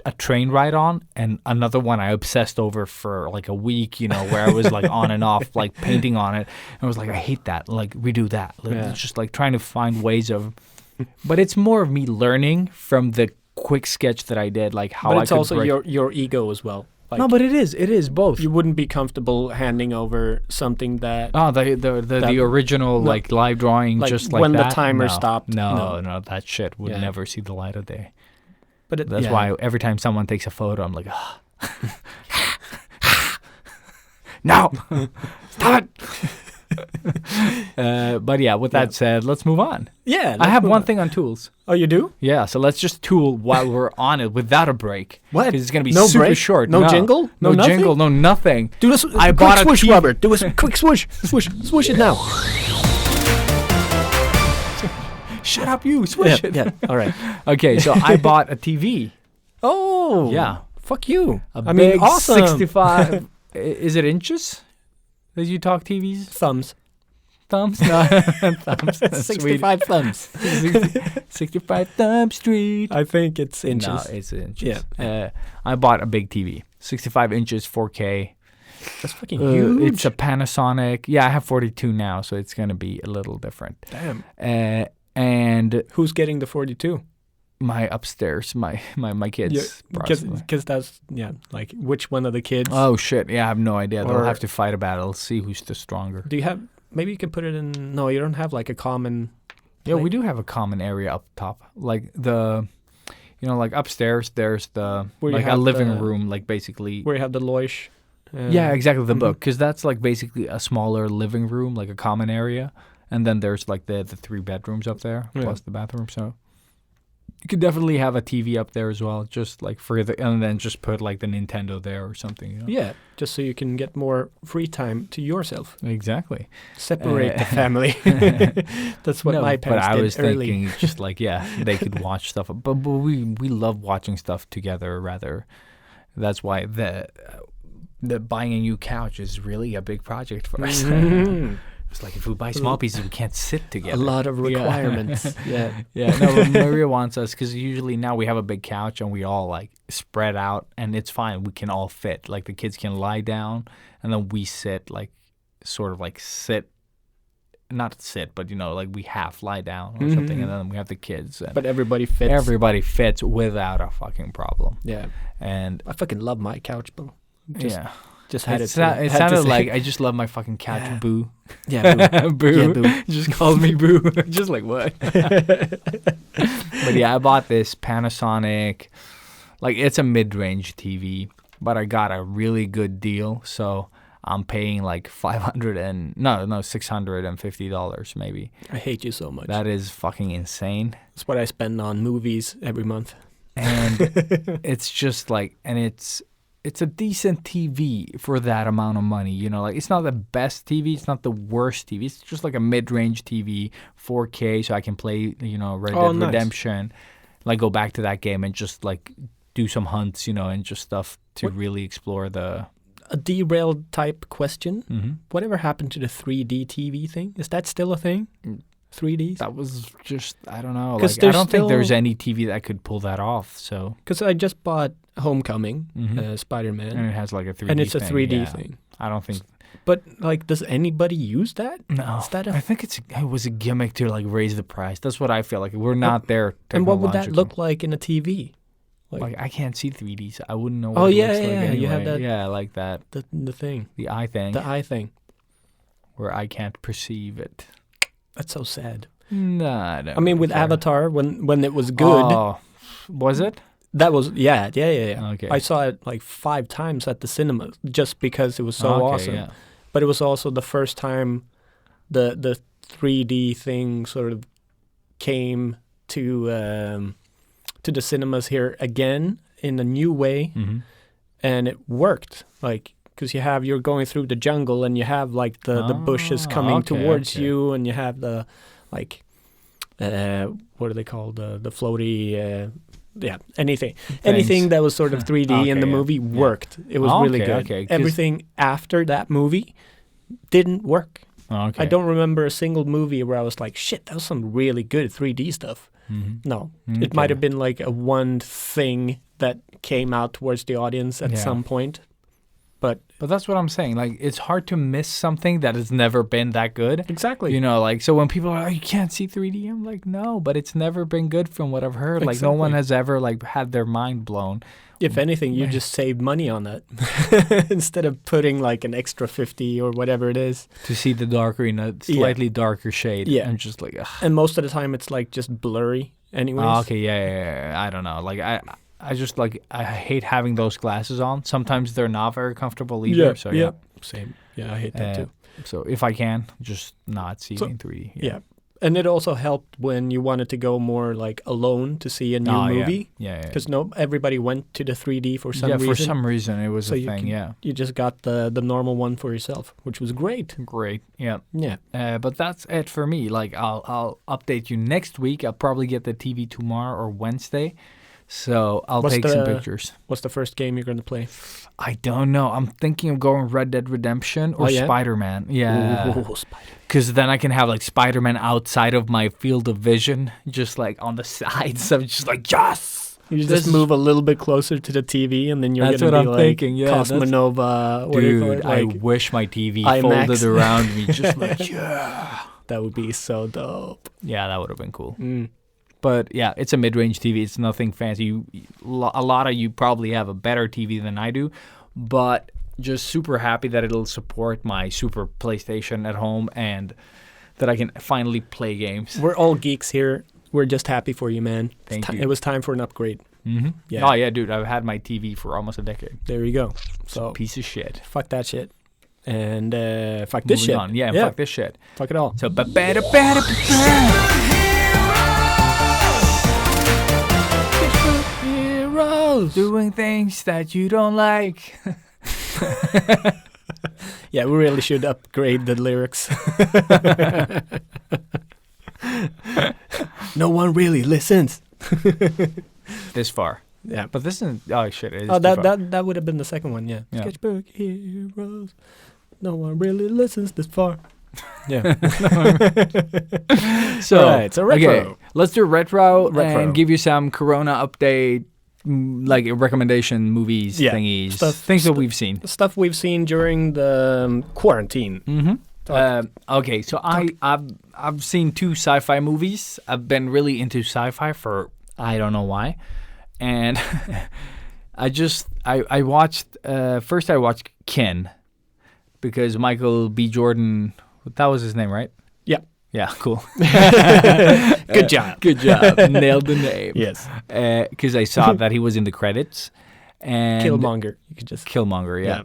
a train ride on, and another one I obsessed over for like a week, where I was like on and off, like painting on it. And I was like, I hate that. Like redo that. Yeah. It's just like trying to find ways of, but it's more of me learning from the quick sketch that I did, like how But I it's could also break. your ego as well. Like, No, but it is both. you wouldn't be comfortable handing over something that Oh, the original No. like live drawing, Like, just like when the that? timer No. stopped. No, No. that shit would Yeah. never see the light of day. But it, That's yeah. why every time someone takes a photo, I'm like, no, stop it. But yeah, with that said, let's move on. Yeah. I have one thing on tools. Oh, you do? Yeah, so let's just tool while we're on it without a break. What? 'Cause it's going to be No super break? short. No jingle? No No jingle, no nothing. Do this. I quick bought a swoosh, TV. Robert. Do a quick swoosh. Swoosh it now. Shut up, you. Swish it. Yeah. All right. Okay, so I bought a TV. Oh. Yeah. Fuck you. I mean, awesome. 65. Is it inches? As you talk TVs? Thumbs. Thumbs? No, thumbs. That's 65 thumbs. 65 thumb street. I think it's inches. No, it's inches. Yeah. I bought a big TV. 65 inches, 4K. That's fucking huge. It's a Panasonic. Yeah, I have 42 now, so it's going to be a little different. Damn. And Who's getting the 42? my upstairs, my kids. Because that's, like, which one of the kids? Oh, shit. Yeah, I have no idea. They'll Or- have to fight a battle, see who's the stronger. Do you have, maybe you can put it in, no, you don't have like a common. Yeah, we do have a common area up top. Like like upstairs, there's the, Where you like a have living the- room, like basically. Where you have the loish. Yeah, exactly, the mhm. book. Because that's like basically a smaller living room, like a common area. And then there's like the 3 bedrooms up there, Yeah. plus the bathroom. So you could definitely have a TV up there as well, just like and then just put like the Nintendo there or something. You know? Yeah, just so you can get more free time to yourself. Exactly. Separate the family. That's what my parents but I did was early. thinking just like, they could watch stuff. But we love watching stuff together rather. That's why the buying a new couch is really a big project for us. Mhm. It's like if we buy small pieces, we can't sit A together. lot of requirements. Yeah. Yeah, no, Maria wants us because usually now we have a big couch and we all like spread out and it's fine. We can all fit. Like the kids can lie down and then we sit like sort of like not sit, but like we half lie down or something and then we have the kids. And But everybody fits. everybody fits without a fucking problem. Yeah. And I fucking love my couch, bro. Just had it it. sounded had to say- like I just love my fucking couch. Yeah. Boo. Yeah, boo. Boo. Yeah, boo. Just calls me Boo. Just like what? But yeah, I bought this Panasonic. Like it's a mid-range TV, but I got a really good deal. So I'm paying like $650 maybe. I hate you so much. That is fucking insane. That's what I spend on movies every month. And it's just like, and it's a decent TV for that amount of money. Like it's not the best TV, it's not the worst TV. It's just like a mid-range TV, 4K, so I can play, Red Dead nice. Redemption, like go back to that game and just like do some hunts, and just stuff to really explore the. A derailed type question. Mm-hmm. Whatever happened to the 3D TV thing? Is that still a thing? 3D? That was just, I don't know. 'Cause Like, I there's don't think there's still- any TV that could pull that off. So, Because I just bought Homecoming, Mhm. Spider-Man, and it has like a 3D and it's a thing, 3D yeah. thing. I don't think. But like, does anybody use that? No, Is that a- I think it was a gimmick to like raise the price. That's what I feel like. We're not there. And what would that technological. look like in a TV? Like I can't see 3D, so I wouldn't know. Oh, What it yeah, looks like yeah, you have anyway. that- Yeah, like that. The thing, The eye thing, the eye thing. where I can't perceive it. That's so sad. Nah, I don't I mean, with care. Avatar, when it was good, Oh, was it? that was yeah. Okay. I saw it like 5 times at the cinema just because it was so Okay, awesome. Yeah. But it was also the first time the 3D thing sort of came to the cinemas here again in a new way, Mm-hmm. and it worked. Like, because you're going through the jungle and you have like the bushes coming okay, towards okay. you, and you have the like what are they called, the floaty anything that was sort of 3D in the Okay, movie yeah. worked. It was really Okay, good. okay, 'cause- Everything after that movie didn't work. Okay. I don't remember a single movie where I was like, shit, that was some really good 3D stuff. Mhm. No, Okay. it might have been like a one thing that came out towards the audience at Yeah. some point. But But that's what I'm saying. Like, it's hard to miss something that has never been that good. exactly, Like, so when people are like, you can't see 3D, I'm like, no, but it's never been good from what I've heard. Like, no one Exactly. has ever, like, had their mind blown. if anything, you just save money on that instead of putting like an extra 50 or whatever it is. To see the darker in a slightly darker shade. Yeah. And just like, ugh. And most of the time, it's like just blurry, anyways. Oh, okay, yeah. I don't know. Like, I just, like, I hate having those glasses on. Sometimes they're not very comfortable either. Yeah, So, yeah. Same. Yeah, I hate that too. So if I can, just not see it in 3D. Yeah. And it also helped when you wanted to go more like alone to see a new movie. Yeah. Because everybody went to the 3D for some reason. Yeah, for some reason it was So a you thing, You just got the normal one for yourself, which was great. Great, yeah. Yeah. But that's it for me. Like, I'll update you next week. I'll probably get the TV tomorrow or Wednesday. So I'll take some pictures. What's the first game you're going to play? I don't know. I'm thinking of going Red Dead Redemption or Spider-Man. Yeah. Ooh, Spider. Because then I can have like Spider-Man outside of my field of vision, just like on the sides. I'm just like, yes! You just move a little bit closer to the TV and then you're going to be I'm like thinking. Yeah, Cosmonova. What do you call it? I Like, wish my TV IMAX. folded around me. Just like, yeah. that would be so dope. Yeah, that would have been cool. Mm. But yeah, it's a mid-range TV. It's nothing fancy. A lot of you probably have a better TV than I do, but just super happy that it'll support my super PlayStation at home and that I can finally play games. We're all geeks here. We're just happy for you, man. Thank you. It was time for an upgrade. Mm-hmm. Yeah. Oh yeah, dude. I've had my TV for almost a decade. There you go. So Piece of shit. fuck that shit. And fuck this Moving shit. on. Yeah, fuck this shit. Fuck it all. So heroes doing things that you don't like. Yeah, we really should upgrade the lyrics. No one really listens. This far. Yeah. But this isn't. Oh shit! It is Oh, too far. that would have been the second one. Yeah. Yeah. Sketchbook heroes. No one really listens this far. Yeah. So, Alright, so retro. Okay, let's do retro Retro. and give you some Corona update, like recommendation movies, Yeah, thingies, stuff- things that we've seen. Stuff we've seen during the quarantine. Mm-hmm. Okay, so I've seen 2 sci-fi movies. I've been really into sci-fi for I don't know why, and I watched first I watched Kin because Michael B. Jordan, that was his name, right? Yeah. Yeah, cool. Good job. Good job. Nailed the name. Yes. Because I saw that he was in the credits. And Killmonger. You could just. Killmonger, yeah.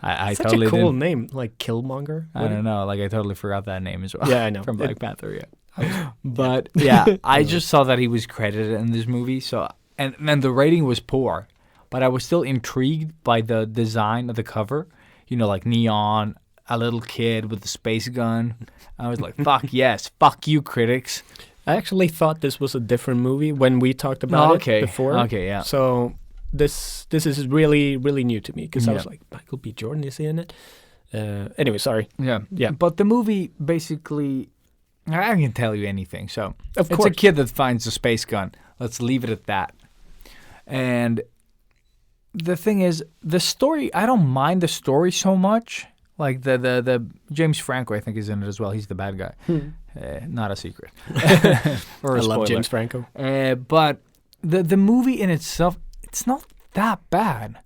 I Such totally a cool didn't. name, like Killmonger. I don't know. Like I totally forgot that name as well. Yeah, I know. From Black Panther, yeah. But yeah, I just saw that he was credited in this movie. So and then the rating was poor, but I was still intrigued by the design of the cover. You know, like neon, a little kid with a space gun. I was like, fuck yes, fuck you, critics. I actually thought this was a different movie when we talked about it before. Okay, yeah. So this is really, really new to me because I was Yeah. like, Michael B. Jordan is he in it. Anyway, sorry. Yeah. Yeah. But the movie basically, I can tell you anything. So Of it's course. a kid that finds a space gun. Let's leave it at that. And the thing is, the story, I don't mind the story so much. Like the James Franco, I think, is in it as well. He's the bad guy. Not a secret. Or a I love spoiler. James Franco. But the movie in itself, it's not that bad.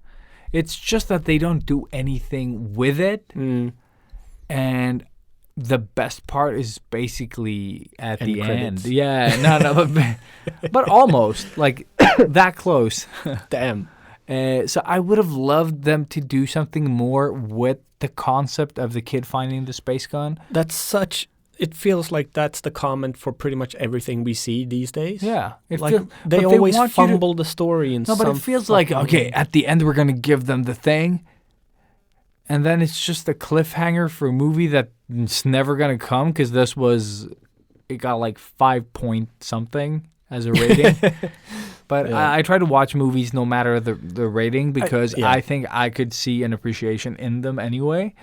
It's just that they don't do anything with it. Mm. And the best part is basically at End the credits. end. Yeah, no, but almost like that close. Damn. So I would have loved them to do something more with the concept of the kid finding the space gun. That's such. It feels like that's the comment for pretty much everything we see these days. Yeah, Like but they always want you to- fumble the story in No, but some it feels like, fucking okay, way. at the end we're going to give them the thing. And then it's just a cliffhanger for a movie that's never going to come because it got like 5 point something as a rating. But Yeah. I try to watch movies no matter the rating because yeah. I think I could see an appreciation in them anyway.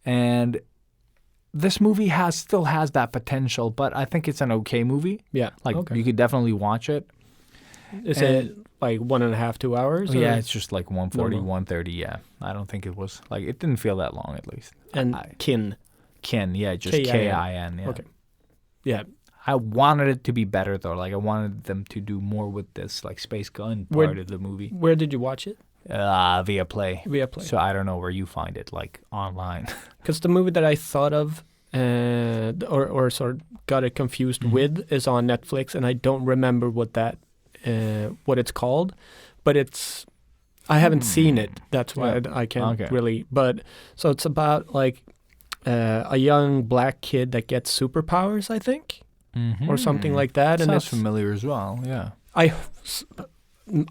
And this movie still has that potential, but I think it's an okay movie. Yeah. Like okay. you could definitely watch it. Is and- it like 1.5, 2 hours? Yeah, or- it's just like 140, Normal. 130. Yeah, I don't think it was like it didn't feel that long at least. And Kin. Kin, yeah, just K-I-N. K-I-N. Yeah. Okay. Yeah. I wanted it to be better though. Like I wanted them to do more with this like space gun Where- part of the movie. Where did you watch it? Via Play. Via Play. So I don't know where you find it, like online. Because the movie that I thought of, or sort of got it confused Mhm. with, is on Netflix, and I don't remember what it's called, but I haven't seen it. That's why Yeah. I can't Okay. really. But so it's about like a young black kid that gets superpowers, I think, or something like that. And Sounds it's familiar as well. Yeah.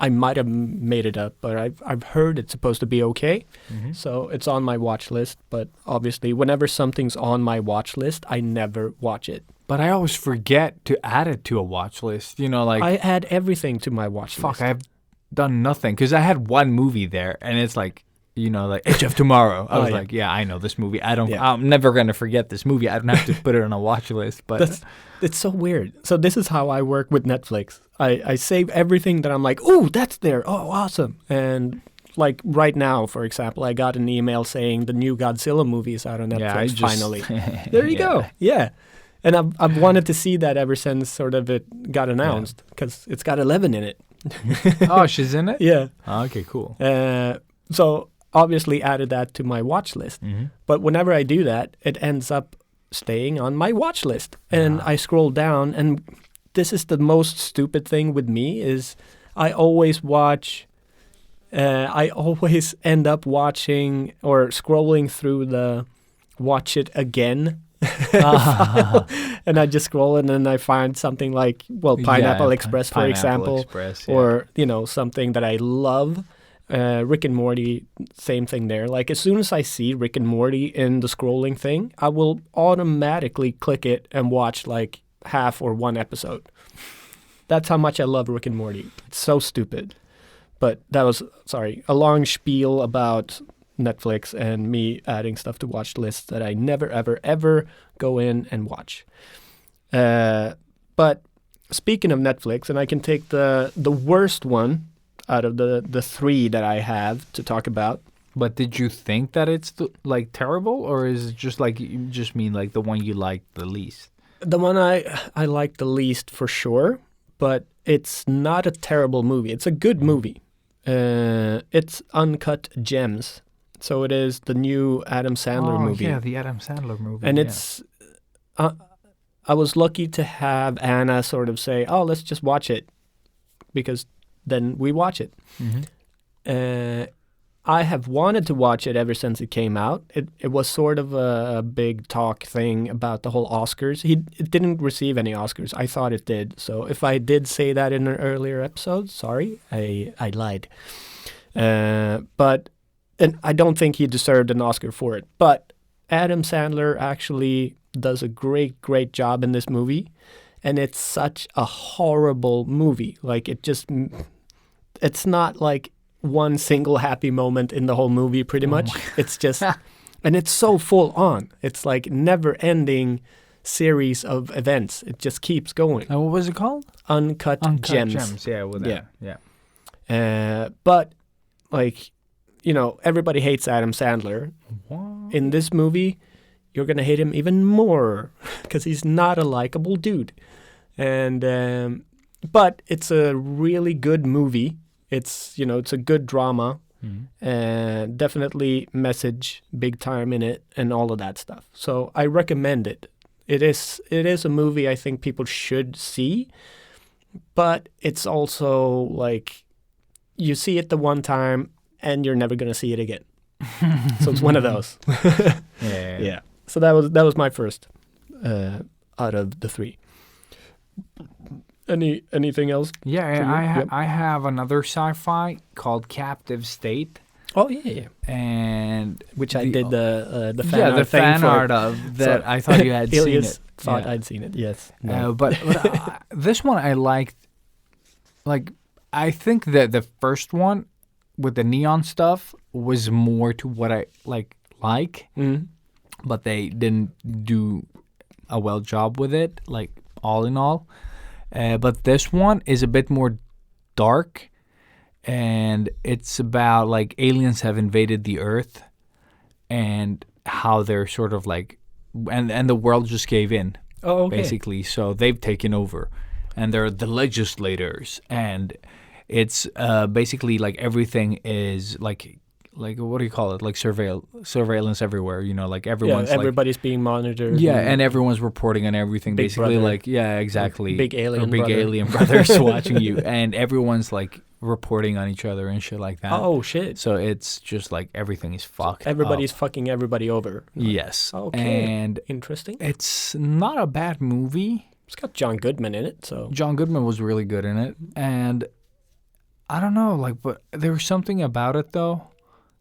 I might have made it up, but I've heard it's supposed to be okay. So it's on my watch list. But obviously, whenever something's on my watch list, I never watch it. But I always forget to add it to a watch list. You know, like I add everything to my watch list. I've done nothing because I had one movie there, and it's like, you know, like Edge of Tomorrow. I was like, yeah, I know this movie. I'm never gonna forget this movie. I don't have to put it on a watch list. But it's so weird. So this is how I work with Netflix. I save everything that I'm like, oh, that's there. Oh, awesome. And like right now, for example, I got an email saying the new Godzilla movie is out on Netflix finally. There you go. Yeah. And I've wanted to see that ever since sort of it got announced because it's got 11 in it. Oh, she's in it? Yeah. Oh, okay, cool. So obviously added that to my watch list. But whenever I do that, it ends up staying on my watch list. And I scroll down, and this is the most stupid thing with me is I always end up watching or scrolling through the watch it again file. And I just scroll and then I find something like, Pineapple Express, for example, or, you know, something that I love. Rick and Morty, same thing there. Like as soon as I see Rick and Morty in the scrolling thing, I will automatically click it and watch like half or one episode. That's how much I love Rick and Morty. It's so stupid. But that was, a long spiel about Netflix and me adding stuff to watch lists that I never, ever, ever go in and watch. But speaking of Netflix, and I can take the worst one out of the three that I have to talk about. But did you think that it's like terrible, or is it just like you just mean like the one you like the least? The one I like the least for sure, but it's not a terrible movie. It's a good movie. It's Uncut Gems. So it is the new Adam Sandler movie. Yeah, the Adam Sandler movie. And it's, I was lucky to have Anna sort of say, oh, let's just watch it, because then we watch it. I have wanted to watch it ever since it came out. It was sort of a big talk thing about the whole Oscars. It didn't receive any Oscars. I thought it did. So if I did say that in an earlier episode, sorry, I lied. And I don't think he deserved an Oscar for it. But Adam Sandler actually does a great, great job in this movie. And it's such a horrible movie. Like it's not like one single happy moment in the whole movie, pretty much. It's just, and it's so full on. It's like never ending series of events. It just keeps going. And what was it called? Uncut Gems. Yeah, well, yeah. But like, you know, everybody hates Adam Sandler. What? In this movie, you're going to hate him even more because he's not a likable dude. And, but it's a really good movie. It's, you know, it's a good drama. And definitely message big time in it and all of that stuff. So I recommend it. It is a movie I think people should see, but it's also like you see it the one time and you're never going to see it again. So it's one of those. Yeah. So that was my first out of the three. Anything else? Yeah, I have another sci-fi called Captive State. Oh yeah. And which I did the fan art thing fan for. art of that. So I thought you had seen it. Thought I'd seen it. Yes. No. But this one I liked. Like I think that the first one with the neon stuff was more to what I like, but they didn't do a well job with it. Like all in all. But this one is a bit more dark, and it's about like aliens have invaded the Earth, and how they're sort of like, and the world just gave in, basically. So they've taken over, and they're the legislators, and it's basically like everything is like what do you call it? Like surveillance everywhere. You know, like everybody's being monitored. Yeah, and everyone's reporting on everything. Big basically, brother. like exactly. Big alien or big brother. alien brothers watching you, and everyone's like reporting on each other and shit like that. Oh shit! So it's just like everything is fucked. Everybody's up. fucking everybody over. Yes. Okay. And Interesting. it's not a bad movie. It's got John Goodman in it, so John Goodman was really good in it, and I don't know, like, but there was something about it though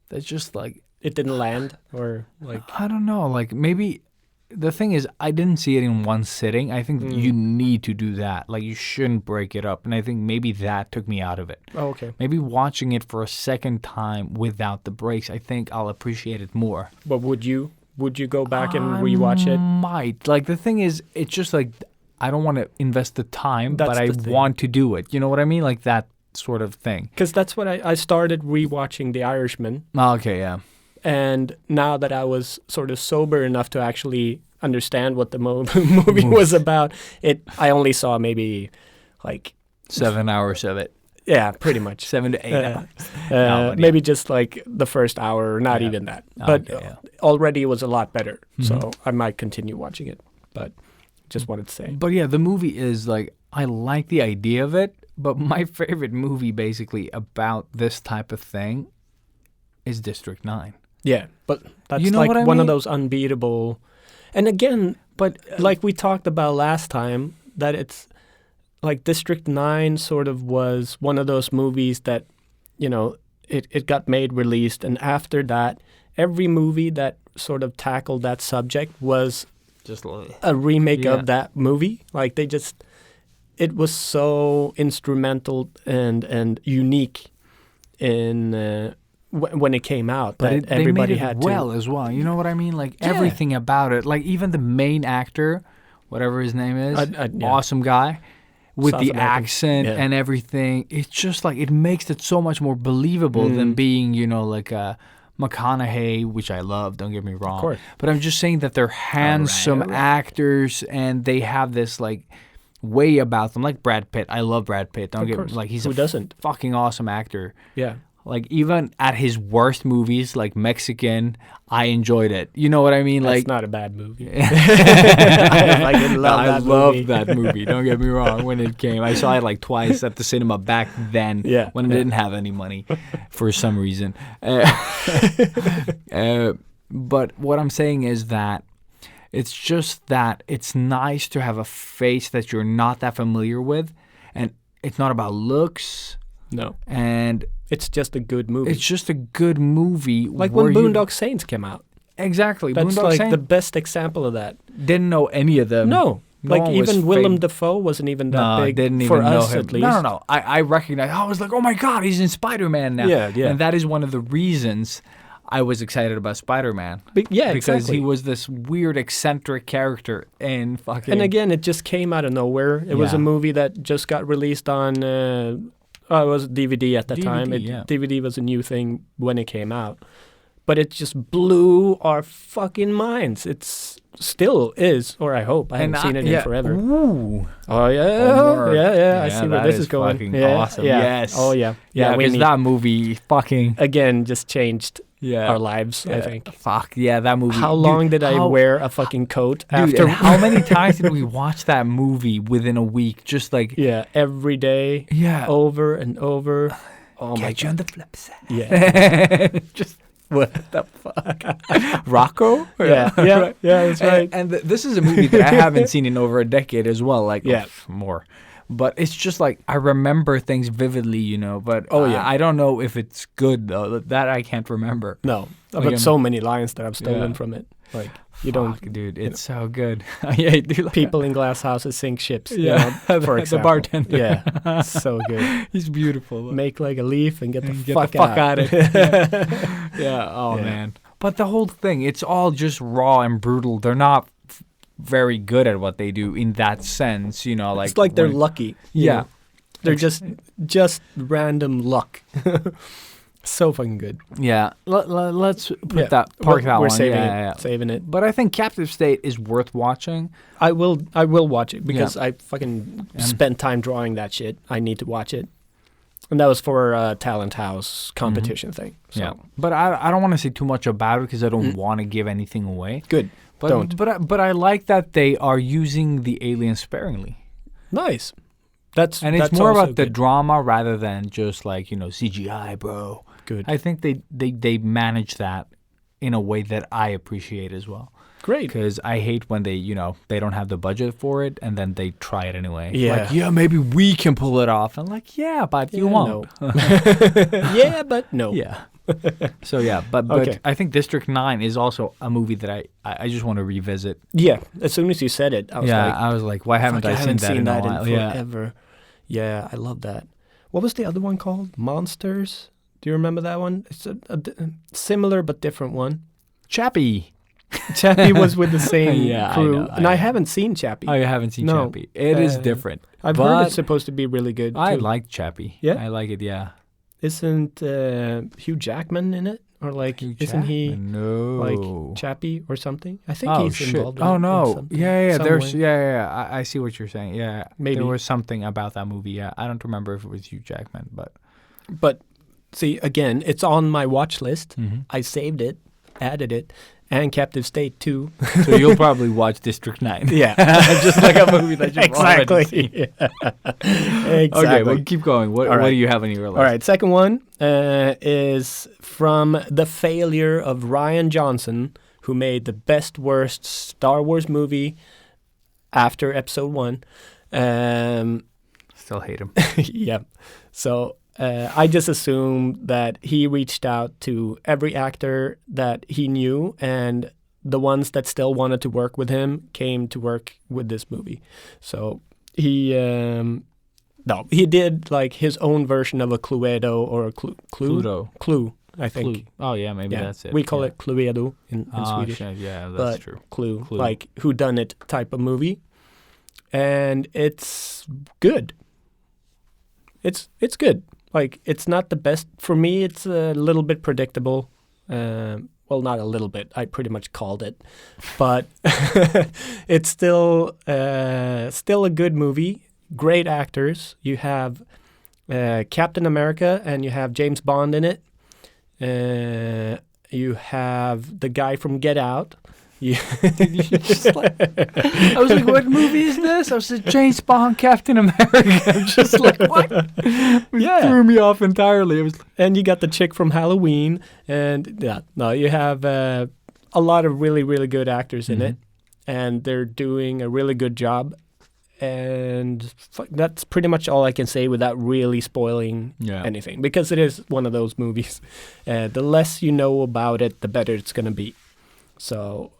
that's just like it didn't land, or like I don't know, like maybe the thing is I didn't see it in one sitting. I think you need to do that. Like you shouldn't break it up, and I think maybe that took me out of it. oh, okay. Maybe watching it for a second time without the breaks, I think I'll appreciate it more. But would you go back and rewatch it? Might. Like the thing is, it's just like I don't want to invest the time, That's but I the thing. want to do it. You know what I mean? Like that sort of thing. Because that's what I started rewatching The Irishman, Okay, yeah. and now that I was sort of sober enough to actually understand what the movie was about, I only saw maybe like 7 hours of it. yeah, pretty much 7 to 8 hours. but yeah. maybe just like the first hour, or not Yeah. even that. But Okay, yeah. already it was a lot better, so I might continue watching it. But just wanted to say, But yeah, the movie is like, I like the idea of it, but my favorite movie basically about this type of thing is District 9. yeah, but that's You know like what I one of mean? those unbeatable. And again, But like we talked about last time, that it's like District 9 sort of was one of those movies that, you know, it got made, released, and after that, every movie that sort of tackled that subject was just like, a remake Yeah. of that movie. Like it was so instrumental and unique in when it came out but that they everybody made it had well to. as well. You know what I mean? Like Yeah. everything about it. Like even the main actor, whatever his name is, Yeah. awesome guy. With South the American. accent Yeah. and everything, it's just like it makes it so much more believable than being, you know, like a McConaughey, which I love. Don't get me wrong. Of course. But I'm just saying that they're handsome all right. actors and they have this like way about them, like Brad Pitt. I love Brad Pitt. Don't Of get course. like he's Who a doesn't? fucking awesome actor. Yeah. Like even at his worst movies, like Mexican, I enjoyed it. You know what I mean? That's Like not a bad movie. I fucking love I that loved movie. that movie. Don't get me wrong. When it came, I saw it like twice at the cinema back then. Yeah, when I yeah. didn't have any money, for some reason. But what I'm saying is that it's just that it's nice to have a face that you're not that familiar with, and it's not about looks, No, and it's just a good movie. it's just a good movie. like where when you- Boondock Saints came out. Exactly. That's Boondock like Saints, the best example of that. didn't know any of them. No, No like one was even Willem fam- Dafoe wasn't even that No, big didn't for even know us him. at least. No. I recognized. I was like, oh my god, he's in Spider-Man now. Yeah, yeah. And that is one of the reasons I was excited about Spider-Man. Yeah, because exactly. he was this weird eccentric character in fucking. And again, it just came out of nowhere. It was a Yeah. movie that just got released on. It was DVD at the time. DVD, yeah. DVD was a new thing when it came out, but it just blew our fucking minds. It's still is, or I hope. I haven't seen it in forever. Ooh. Oh yeah, Homework. yeah. I Yeah, see where that this is is going. fucking Yeah, awesome. yeah. Yes. Oh yeah, Yeah, we because need, that movie fucking. again just changed Yeah. our lives. I think. Fuck yeah, that movie. How Dude, long did I how- wear a fucking coat Dude, after? and how many times did we watch that movie within a week? Just like Yeah, every day. yeah. Over and over. Oh my Catch you on the flip side. Yeah. Just What the fuck? Rocco? Yeah, yeah, that's right. And this is a movie that I haven't seen in over a decade as well. Like, Yeah. more. But it's just like, I remember things vividly, you know. But Oh, yeah. I don't know if it's good, though. That I can't remember. No, Like, but so many lines that I've stolen Yeah. from it. Like you Fuck, don't. dude, it's so good. Yeah, I do like People in glass houses sink ships. you Yeah, know, for the example. bartender. Yeah, so good. He's beautiful. Make like a leaf and get the And get fuck the fuck out. out of here. Yeah, oh Yeah. man. But the whole thing, it's all just raw and brutal. They're not very good at what they do in that sense, you know, like It's like they're when- lucky. you Yeah. know. They're just random luck. So fucking good. Yeah. Let's put Yeah. that park that We're one. saving yeah, it. yeah. Saving it. But I think Captive State is worth watching. I will watch it because I fucking spent time drawing that shit. I need to watch it. And that was for a talent house competition thing. So Yeah. But I don't want to say too much about it because I don't want to give anything away. good. But, Don't. But I like that they are using the aliens sparingly. Nice. And it's that's more also about the good. drama rather than just like, CGI, bro. Good. I think they manage that in a way that I appreciate as well. Great. Because I hate when they don't have the budget for it and then they try it anyway. Yeah. Like, yeah, maybe we can pull it off. And like, yeah, but you won't. No. Yeah, but no. Yeah. So yeah, but Okay. I think District 9 is also a movie that I just want to revisit. Yeah. As soon as you said it, I was like, I was like, why haven't fuck, I haven't seen that in a while? Yeah. forever. Yeah, I love that. What was the other one called? Monsters? Do you remember that one? It's a similar but different one. Chappie. Chappie was with the same Yeah, I crew, know, and I I know. haven't seen Chappie. Oh, you haven't seen No. Chappie. It is Uh, different. I've heard it's but supposed to be really good too. I like Chappie. Yeah? I like it, yeah. Isn't Hugh Jackman in it? Or like, Hugh isn't he Jackman, no. like Chappie or something? I think Oh, he's shit. involved in Oh, it in no. something, Yeah. some There's, way. yeah. I see what you're saying. Yeah. Maybe. There was something about that movie. Yeah. I don't remember if it was Hugh Jackman, but. But see, again, it's on my watch list. Mhm. I saved it, added it, and Captive State too. So you'll probably watch District 9. Yeah. Just like a movie that you've already seen. Exactly. Okay, well, keep going. What All right. do you have on your list? All right, second one is from the failure of Ryan Johnson, who made the best worst Star Wars movie after Episode 1. Still hate him. Yeah. So I just assumed that he reached out to every actor that he knew, and the ones that still wanted to work with him came to work with this movie. So he did like his own version of a Cluedo or a Cluedo. Clue, I think. Clue. Oh, yeah, maybe Yeah. that's it. We call yeah. it Cluedo in Oh, Swedish. shit, yeah, that's But true. Clue, Clue. like whodunit type of movie, and it's good. It's good. Like, it's not the best for me. It's a little bit predictable. Well, not a little bit. I pretty much called it, but it's still a good movie. Great actors. You have Captain America and you have James Bond in it. You have the guy from Get Out. Just like, I was like, what movie is this? I was like, James Bond, Captain America. I'm just like, what? It threw me off entirely. It was And you got the chick from Halloween, and you have a lot of really, really good actors in it, and they're doing a really good job. And that's pretty much all I can say without really spoiling anything, because it is one of those movies. The less you know about it, the better it's going to be. So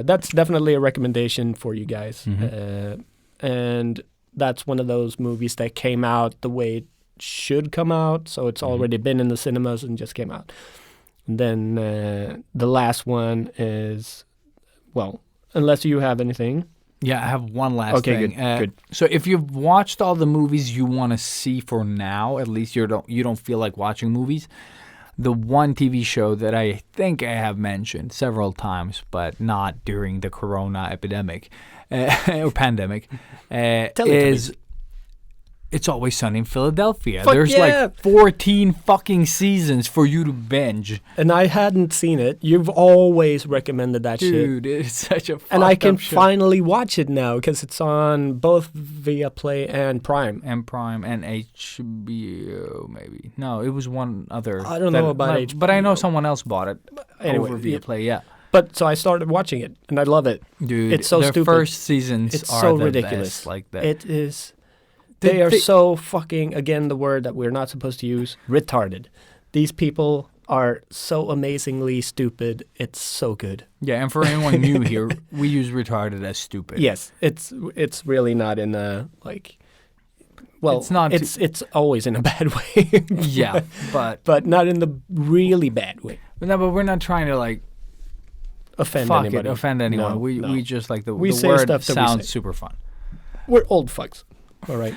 that's definitely a recommendation for you guys. And that's one of those movies that came out the way it should come out. So it's already been in the cinemas and just came out. And then the last one is, well, unless you have anything. Yeah, I have one last thing. Okay, good. So if you've watched all the movies you want to see for now, at least you don't feel like watching movies, the one TV show that I think I have mentioned several times, but not during the Corona epidemic or pandemic, is It's Always Sunny in Philadelphia. Fuck There's yeah. like 14 fucking seasons for you to binge. And I hadn't seen it. You've always recommended that shit. Dude, it's such a And I can fucked up show. finally watch it now because it's on both Viaplay and Prime. And Prime and HBO, maybe. No, it was one other. I don't know about HBO. But I know HBO. someone else bought it Anyway, over yeah. Viaplay, yeah. But so I started watching it, and I love it. Dude, It's so their stupid. first seasons It's are so the ridiculous. best, like that. It is. They are they- so fucking, again, the word that we're not supposed to use, retarded. These people are so amazingly stupid. It's so good. Yeah, and for anyone new here, we use retarded as stupid. Yes, it's really not in a like. Well, It's not It's always in a bad way. Yeah, but not in the really bad way. but we're not trying to like Offend fuck anybody. it, offend anyone. No, we no. just like the We say word stuff that we sounds say. super fun. We're old fucks. All right.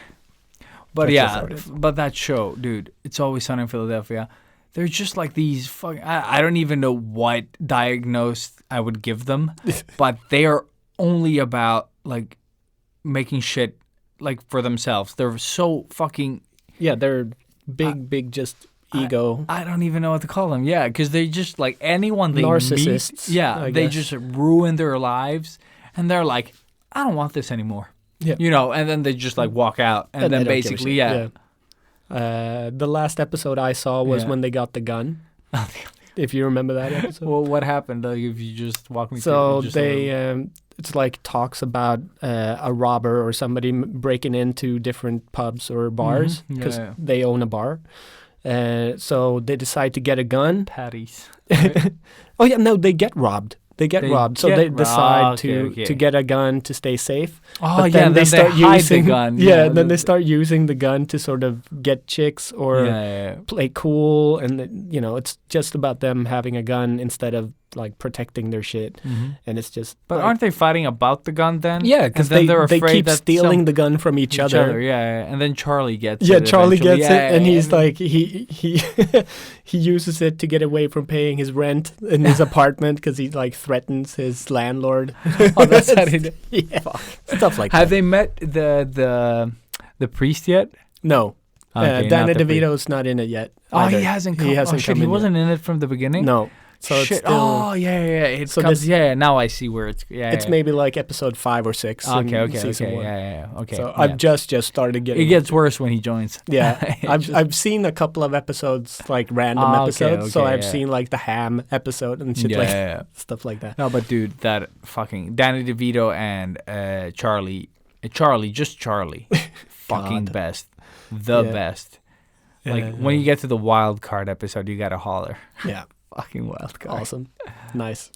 But That's yeah, just how it is. but that show, dude, It's Always Sunny in Philadelphia. They're just like these fucking. I don't even know what diagnosis I would give them, but they are only about like making shit like for themselves. They're so fucking. Yeah, they're big, just ego. I don't even know what to call them. Yeah, because they just like anyone they Narcissists, meet. Yeah, I they guess. just ruin their lives, and they're like, I don't want this anymore. Yeah. You know, and then they just like walk out, and then they don't give a basically, shit. The last episode I saw was Yeah. when they got the gun. If you remember that episode. Well, what happened? Like, if you just walk me So through. Just a they, little- it's like talks about a robber or somebody breaking into different pubs or bars Mhm. because Yeah. they own a bar. So they decide to get a gun. patties. Oh yeah, no, they get robbed. They get They robbed. So get they ro- decide okay. to get a gun to stay safe. Oh, But yeah, then they start hide using the gun. Yeah, then they start using the gun to sort of get chicks or yeah. play cool, and it's just about them having a gun instead of like protecting their shit, and it's just. But like, aren't they fighting about the gun then? yeah, because And then they're they afraid keep that stealing the gun from each other. Yeah, and then Charlie gets Yeah, it. Charlie eventually. gets Yeah, it, and he's and- like he he uses it to get away from paying his rent in his apartment because he like threatens his landlord. Oh, that's how they do. Yeah, stuff like Have that. they met the priest yet? No, Okay, Danny not the priest. DeVito's not in it yet. Oh, either. he hasn't come. He hasn't oh, shit, come he in yet. wasn't in it from the beginning. No, so shit. it's still. Oh, yeah. It So comes. this- Yeah, now I see where it's. Yeah, It's yeah. maybe like episode 5 or 6. in Okay. season 1. Yeah. Okay. So yeah. I've just started getting. It gets worse when he joins. Yeah, It I've just- I've seen a couple of episodes, like random Ah, okay, episodes. So okay, I've yeah. seen like the ham episode and shit Yeah, like yeah. stuff like that. No, but dude, that fucking Danny DeVito and Charlie, just Charlie, fucking God. best, the Yeah. best. Like when you get to the wild card episode, you gotta holler. Yeah, Fucking wild card. awesome, nice.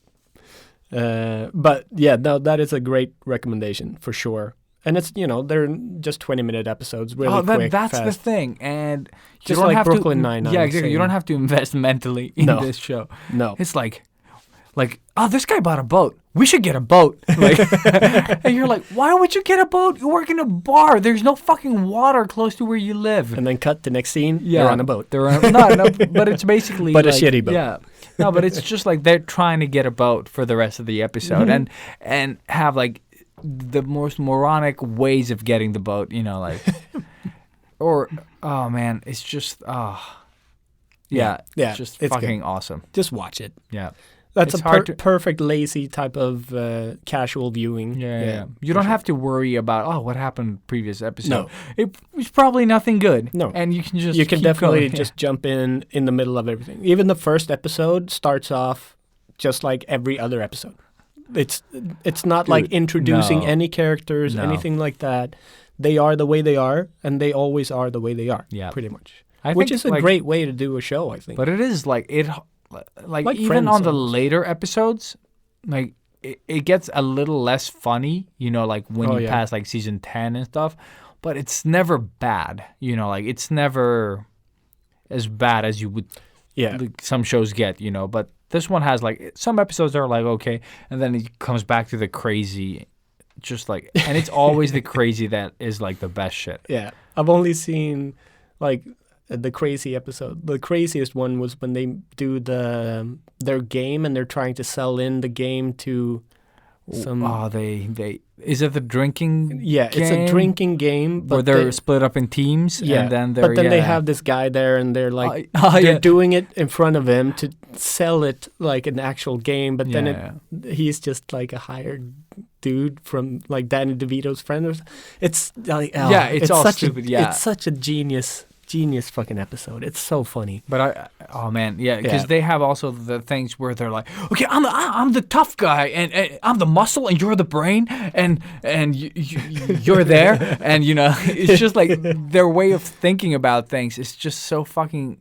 But yeah, no, that is a great recommendation for sure. And it's they're just 20-minute episodes, really quick, that's fast. the thing, and you Just don't like have Brooklyn to. Nine-Nine, Yeah, exactly. You same. don't have to invest mentally in No. this show. No, It's like, oh, this guy bought a boat. We should get a boat. Like, and you're like, why would you get a boat? You work in a bar. There's no fucking water close to where you live. and then cut to next scene. Yeah, They're on a boat. They're on, no, but it's basically But a like, shitty boat. Yeah, no, but it's just like they're trying to get a boat for the rest of the episode, Mm-hmm. and have like the most moronic ways of getting the boat. Like, or oh man, it's just yeah, Yeah, just it's fucking awesome. Just watch it. Yeah. That's It's a hard to- perfect lazy type of casual viewing. Yeah. You don't have to worry about what happened previous episode. No. It was probably nothing good. No. And you can just You can keep definitely going. just jump in the middle of everything. Even the first episode starts off just like every other episode. It's not like Dude, introducing no. any characters, No. anything like that. They are the way they are, and they always are the way they are. Yeah. Pretty much. I Which think, is a like- great way to do a show, I think. But it is like Like even Friends on the almost. later episodes, like it gets a little less funny, like when Oh, you yeah. pass like season 10 and stuff, but it's never bad, like it's never as bad as you would yeah. like, some shows get, but this one has like some episodes are like okay, and then it comes back to the crazy, just like, and it's always the crazy that is like the best shit. Yeah. I've only seen like the crazy episode. The craziest one was when they do their game and they're trying to sell in the game to some. Oh, they is it the drinking? Yeah, it's a game? drinking game, Where but they're split up in teams, yeah, and then they're but then they yeah. have this guy there, and they're like yeah. they're doing it in front of him to sell it like an actual game, but then Yeah. he's just like a hired dude from like Danny DeVito's friend. It's like Yeah, it's all such stupid, A, yeah. it's such a genius fucking episode. It's so funny. But oh man, yeah, because Yeah. they have also the things where they're like, okay, I'm the tough guy, and I'm the muscle, and you're the brain, and you're there, and it's just like their way of thinking about things is just so fucking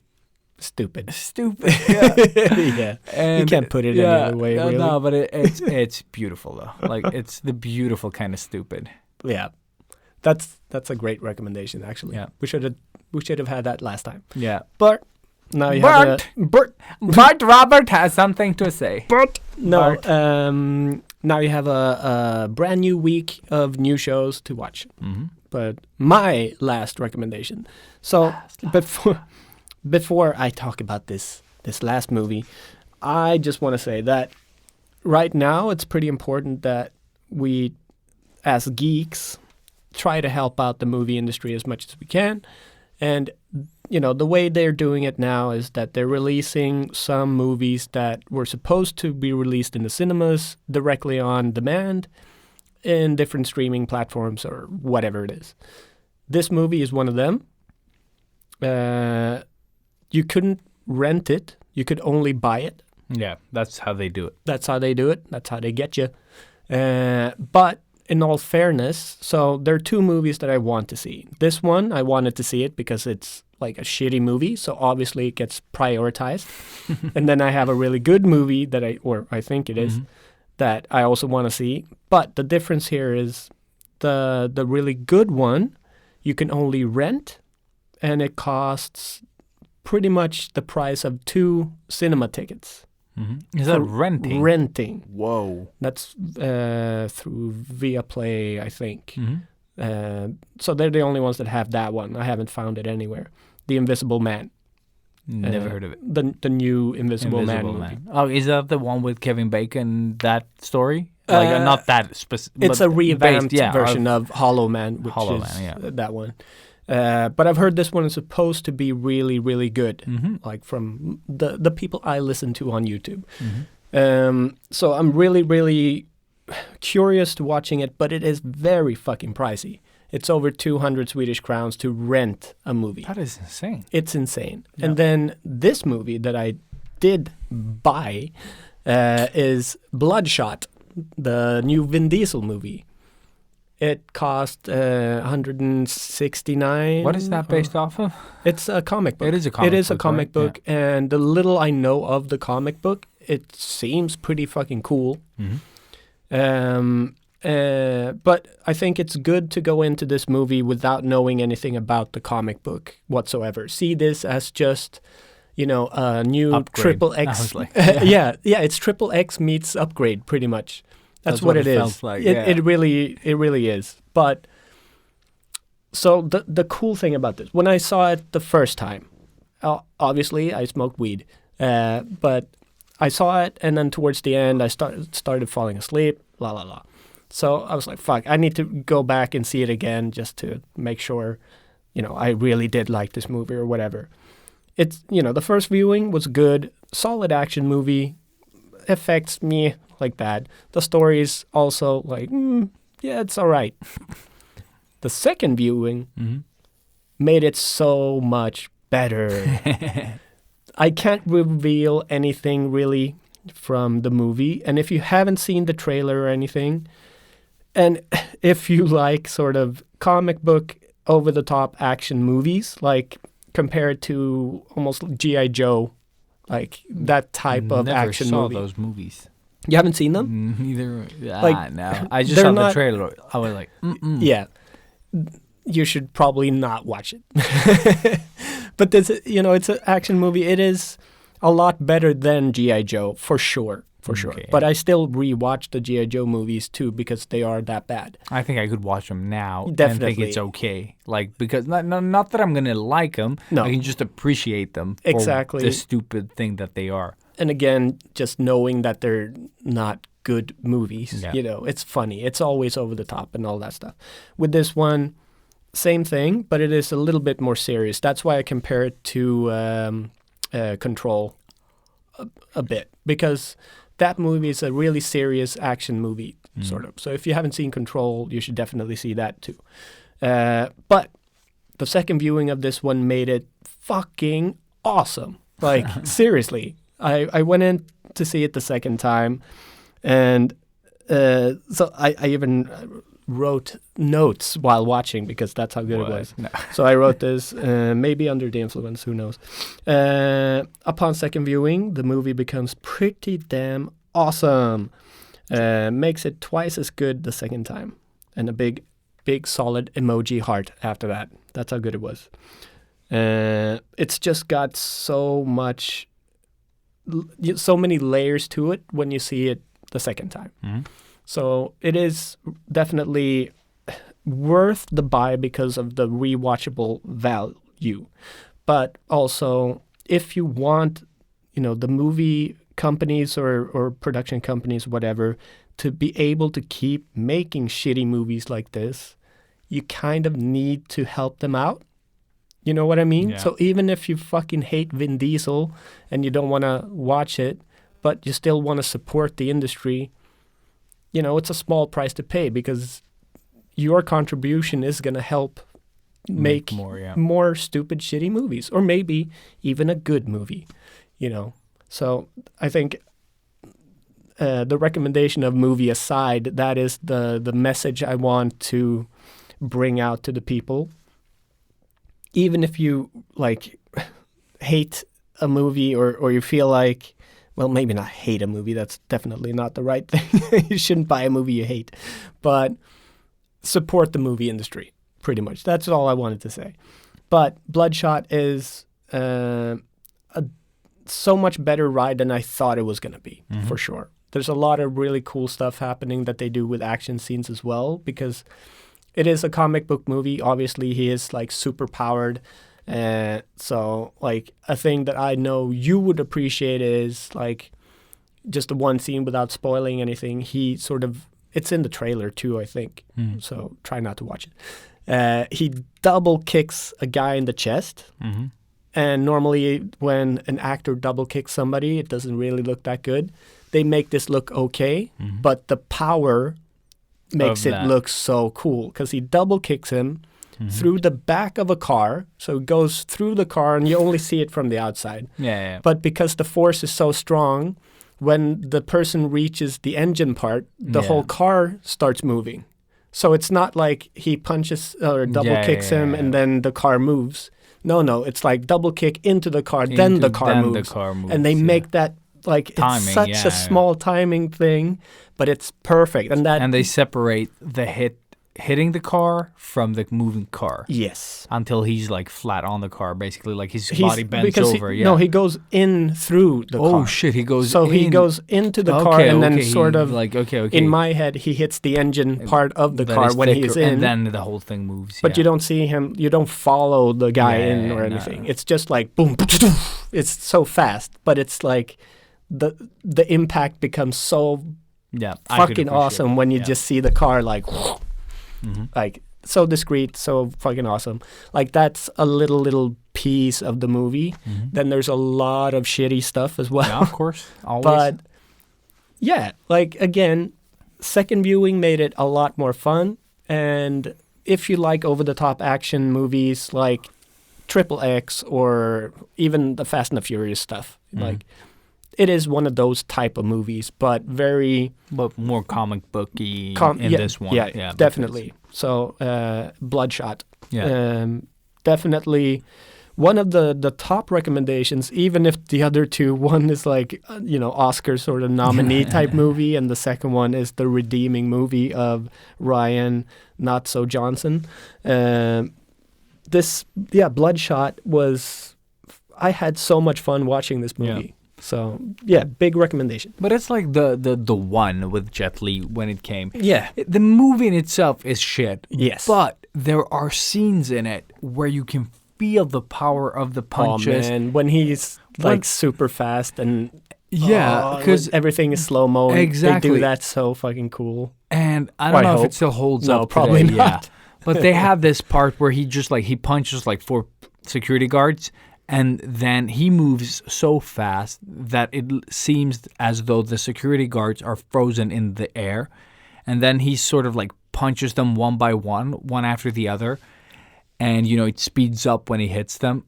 Stupid. stupid. Yeah. Yeah. And You can't put it any other way, no, really. No, but it's beautiful though. Like it's the beautiful kind of stupid. Yeah. That's a great recommendation, actually. Yeah. We should have had that last time. Yeah. But now you Bert. have But Robert has something to say. no. Bart. Now you have a brand new week of new shows to watch. Mm-hmm. But my last recommendation. So before I talk about this last movie, I just want to say that right now it's pretty important that we, as geeks, try to help out the movie industry as much as we can. And the way they're doing it now is that they're releasing some movies that were supposed to be released in the cinemas directly on demand. in different streaming platforms or whatever it is. This movie is one of them. You couldn't rent it. You could only buy it. Yeah, that's how they do it. That's how they do it. That's how they get you. But in all fairness, so there are two movies that I want to see. This one, I wanted to see it because it's like a shitty movie, so obviously it gets prioritized. And then I have a really good movie that I think it is, that I also want to see. But the difference here is the really good one, you can only rent, and it costs pretty much the price of 2 cinema tickets. Is that renting? Renting. Whoa. That's through Viaplay, I think. So they're the only ones that have that one. I haven't found it anywhere. The Invisible Man. Never heard of it. The new Invisible Man movie. Oh, is that the one with Kevin Bacon, that story? Like, not that specific. It's a revamped version of Hollow Man, which is that one. But I've heard this one is supposed to be really, really good, like from the people I listen to on YouTube. So I'm really, really curious to watching it, but it is very fucking pricey. It's over 200 Swedish crowns to rent a movie. That is insane. It's insane. Yeah. And then this movie that I did buy is Bloodshot, the new Vin Diesel movie. It cost 169. What is that based off of? It's a comic book. It is a comic book. It is a comic right? book, and the little I know of the comic book, it seems pretty fucking cool. But I think it's good to go into this movie without knowing anything about the comic book whatsoever. See this as just, a new Upgrade. Triple X. Yeah, it's Triple X meets Upgrade, pretty much. That's what it is. Felt like, it really is. But so the cool thing about this, when I saw it the first time, obviously I smoked weed, but I saw it, and then towards the end I started falling asleep. So I was like, fuck, I need to go back and see it again just to make sure, I really did like this movie or whatever. It's, the first viewing was good, solid action movie, affects me like that. The story is also like, yeah, it's all right. The second viewing made it so much better. I can't reveal anything really from the movie. And if you haven't seen the trailer or anything, and if you like sort of comic book over-the-top action movies, like compared to almost G.I. Joe, like that type of action movie. Never saw those movies. You haven't seen them? Neither. No. I just they're saw not, the trailer. I was like, yeah. You should probably not watch it. But this, it's an action movie. It is a lot better than G.I. Joe, for sure. Okay. But I still rewatch the G.I. Joe movies too because they are that bad. I think I could watch them now Definitely. and think it's okay. Like, because not that I'm going to like them. No. I can just appreciate them Exactly. for the stupid thing that they are. And again, just knowing that they're not good movies, Yeah. It's funny. It's always over the top and all that stuff. With this one, same thing, but it is a little bit more serious. That's why I compare it to Control a bit, because that movie is a really serious action movie, sort of. So if you haven't seen Control, you should definitely see that too. But the second viewing of this one made it fucking awesome. Like, seriously. I went in to see it the second time, and so I even wrote notes while watching because that's how good it was. No. So I wrote this, maybe under the influence, who knows. Upon second viewing, the movie becomes pretty damn awesome. Makes it twice as good the second time. And a big solid emoji heart after that. That's how good it was. It's just got so many layers to it when you see it the second time. So it is definitely worth the buy because of the rewatchable value. But also, if you want, the movie companies or production companies, whatever, to be able to keep making shitty movies like this, you kind of need to help them out. You know what I mean? Yeah. So even if you fucking hate Vin Diesel and you don't want to watch it, but you still want to support the industry, it's a small price to pay because your contribution is going to help make more stupid, shitty movies, or maybe even a good movie, So I think the recommendation of movie aside, that is the message I want to bring out to the people. Even if you hate a movie or you feel like, well, maybe not hate a movie, that's definitely not the right thing. You shouldn't buy a movie you hate, but support the movie industry, pretty much. That's all I wanted to say. But Bloodshot is a so much better ride than I thought it was going to be, for sure. There's a lot of really cool stuff happening that they do with action scenes as well, because it is a comic book movie. Obviously, he is super powered. So a thing that I know you would appreciate is just the one scene without spoiling anything. He it's in the trailer too, I think. So try not to watch it. He double kicks a guy in the chest. And normally when an actor double kicks somebody, it doesn't really look that good. They make this look okay, but the power makes it look so cool because he double kicks him through the back of a car. So it goes through the car and you only see it from the outside. Yeah. But because the force is so strong, when the person reaches the engine part, the whole car starts moving. So it's not like he punches or double kicks him and then the car moves. No, it's double kick into the car, then the car moves. And they make that timing, it's such a small timing thing, but it's perfect. And they separate the hitting the car from the moving car. Yes. Until he's flat on the car, basically, his body bends over. No, he goes in through the car. Oh shit, he goes. So he goes into the car and then okay. In my head, he hits the engine part of the car when he's in, and then the whole thing moves. But you don't see him. You don't follow the guy in or anything. No. It's just boom. It's so fast, but it's the impact becomes so fucking awesome when you just see the car so discreet, so fucking awesome. That's a little piece of the movie. Then there's a lot of shitty stuff as well. Yeah, of course. Always. But yeah, again, second viewing made it a lot more fun. And if you like over-the-top action movies like Triple X or even the Fast and the Furious stuff, it is one of those type of movies, but more comic booky this one. Yeah, definitely. So Bloodshot, definitely one of the top recommendations. Even if the other two, one is Oscar sort of nominee type movie, and the second one is the redeeming movie of Ryan Not So Johnson. Bloodshot was. I had so much fun watching this movie. Yeah. So, big recommendation. But it's the one with Jet Li when it came. Yeah. The movie in itself is shit. Yes. But there are scenes in it where you can feel the power of the punches. Oh, man. When he's super fast and... Yeah, because everything is slow-mo. Exactly. They do that so fucking cool. And I don't know if it still holds up probably today. not. Yeah. But they have this part where he just he punches 4 security guards. And then he moves so fast that it seems as though the security guards are frozen in the air. And then he sort of punches them one by one after the other. And, it speeds up when he hits them.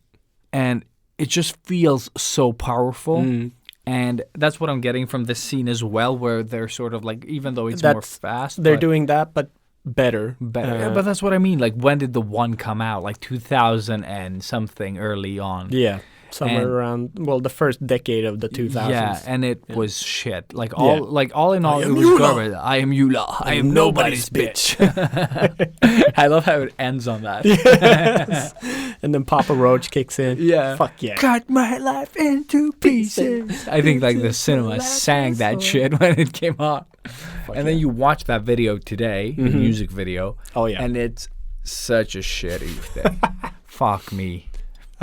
And it just feels so powerful. And that's what I'm getting from this scene as well, where they're sort of even though it's more fast. They're doing that, but better. But that's what I mean. When did the one come out? 2000 and something early on. Yeah. Somewhere around, the first decade of the 2000s. Yeah, and it was shit. All in all, it was garbage. I am Yula. I am nobody's bitch. I love how it ends on that. Yes. And then Papa Roach kicks in. Yeah. Fuck yeah. Cut my life into pieces. I think the cinema sang that shit when it came out. And then you watch that video today, the music video. Oh, yeah. And it's such a shitty thing. Fuck me.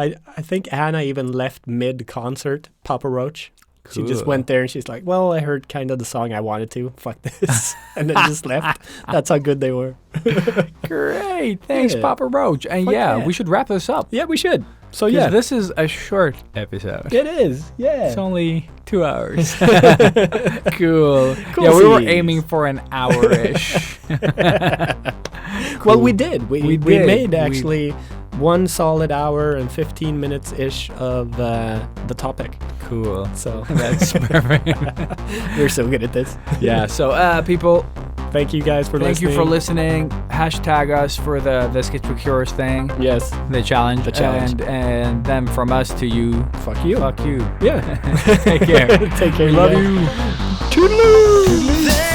I think Anna even left mid-concert, Papa Roach. Cool. She just went there and she's like, well, I heard kind of the song I wanted to. Fuck this. And then just left. That's how good they were. Great. Thanks, Papa Roach. And we should wrap this up. Yeah, we should. So yeah, This is a short episode. it is. Yeah. It's only 2 hours. Cool. Cool Yeah, we were seas. aiming for an hour-ish. Well, we did. We did. made actually 1 solid hour and 15 minutes ish of the topic. Cool. So That's perfect. we're so good at this. Yeah. So, people, Thank you guys for thank listening. you for listening. Hashtag us for the Sketchbook Heroes thing, Yes. the challenge. The challenge. And then from us to you, Fuck you. fuck you. Yeah. Take care. Take care. We love guys. you. Toodaloo. There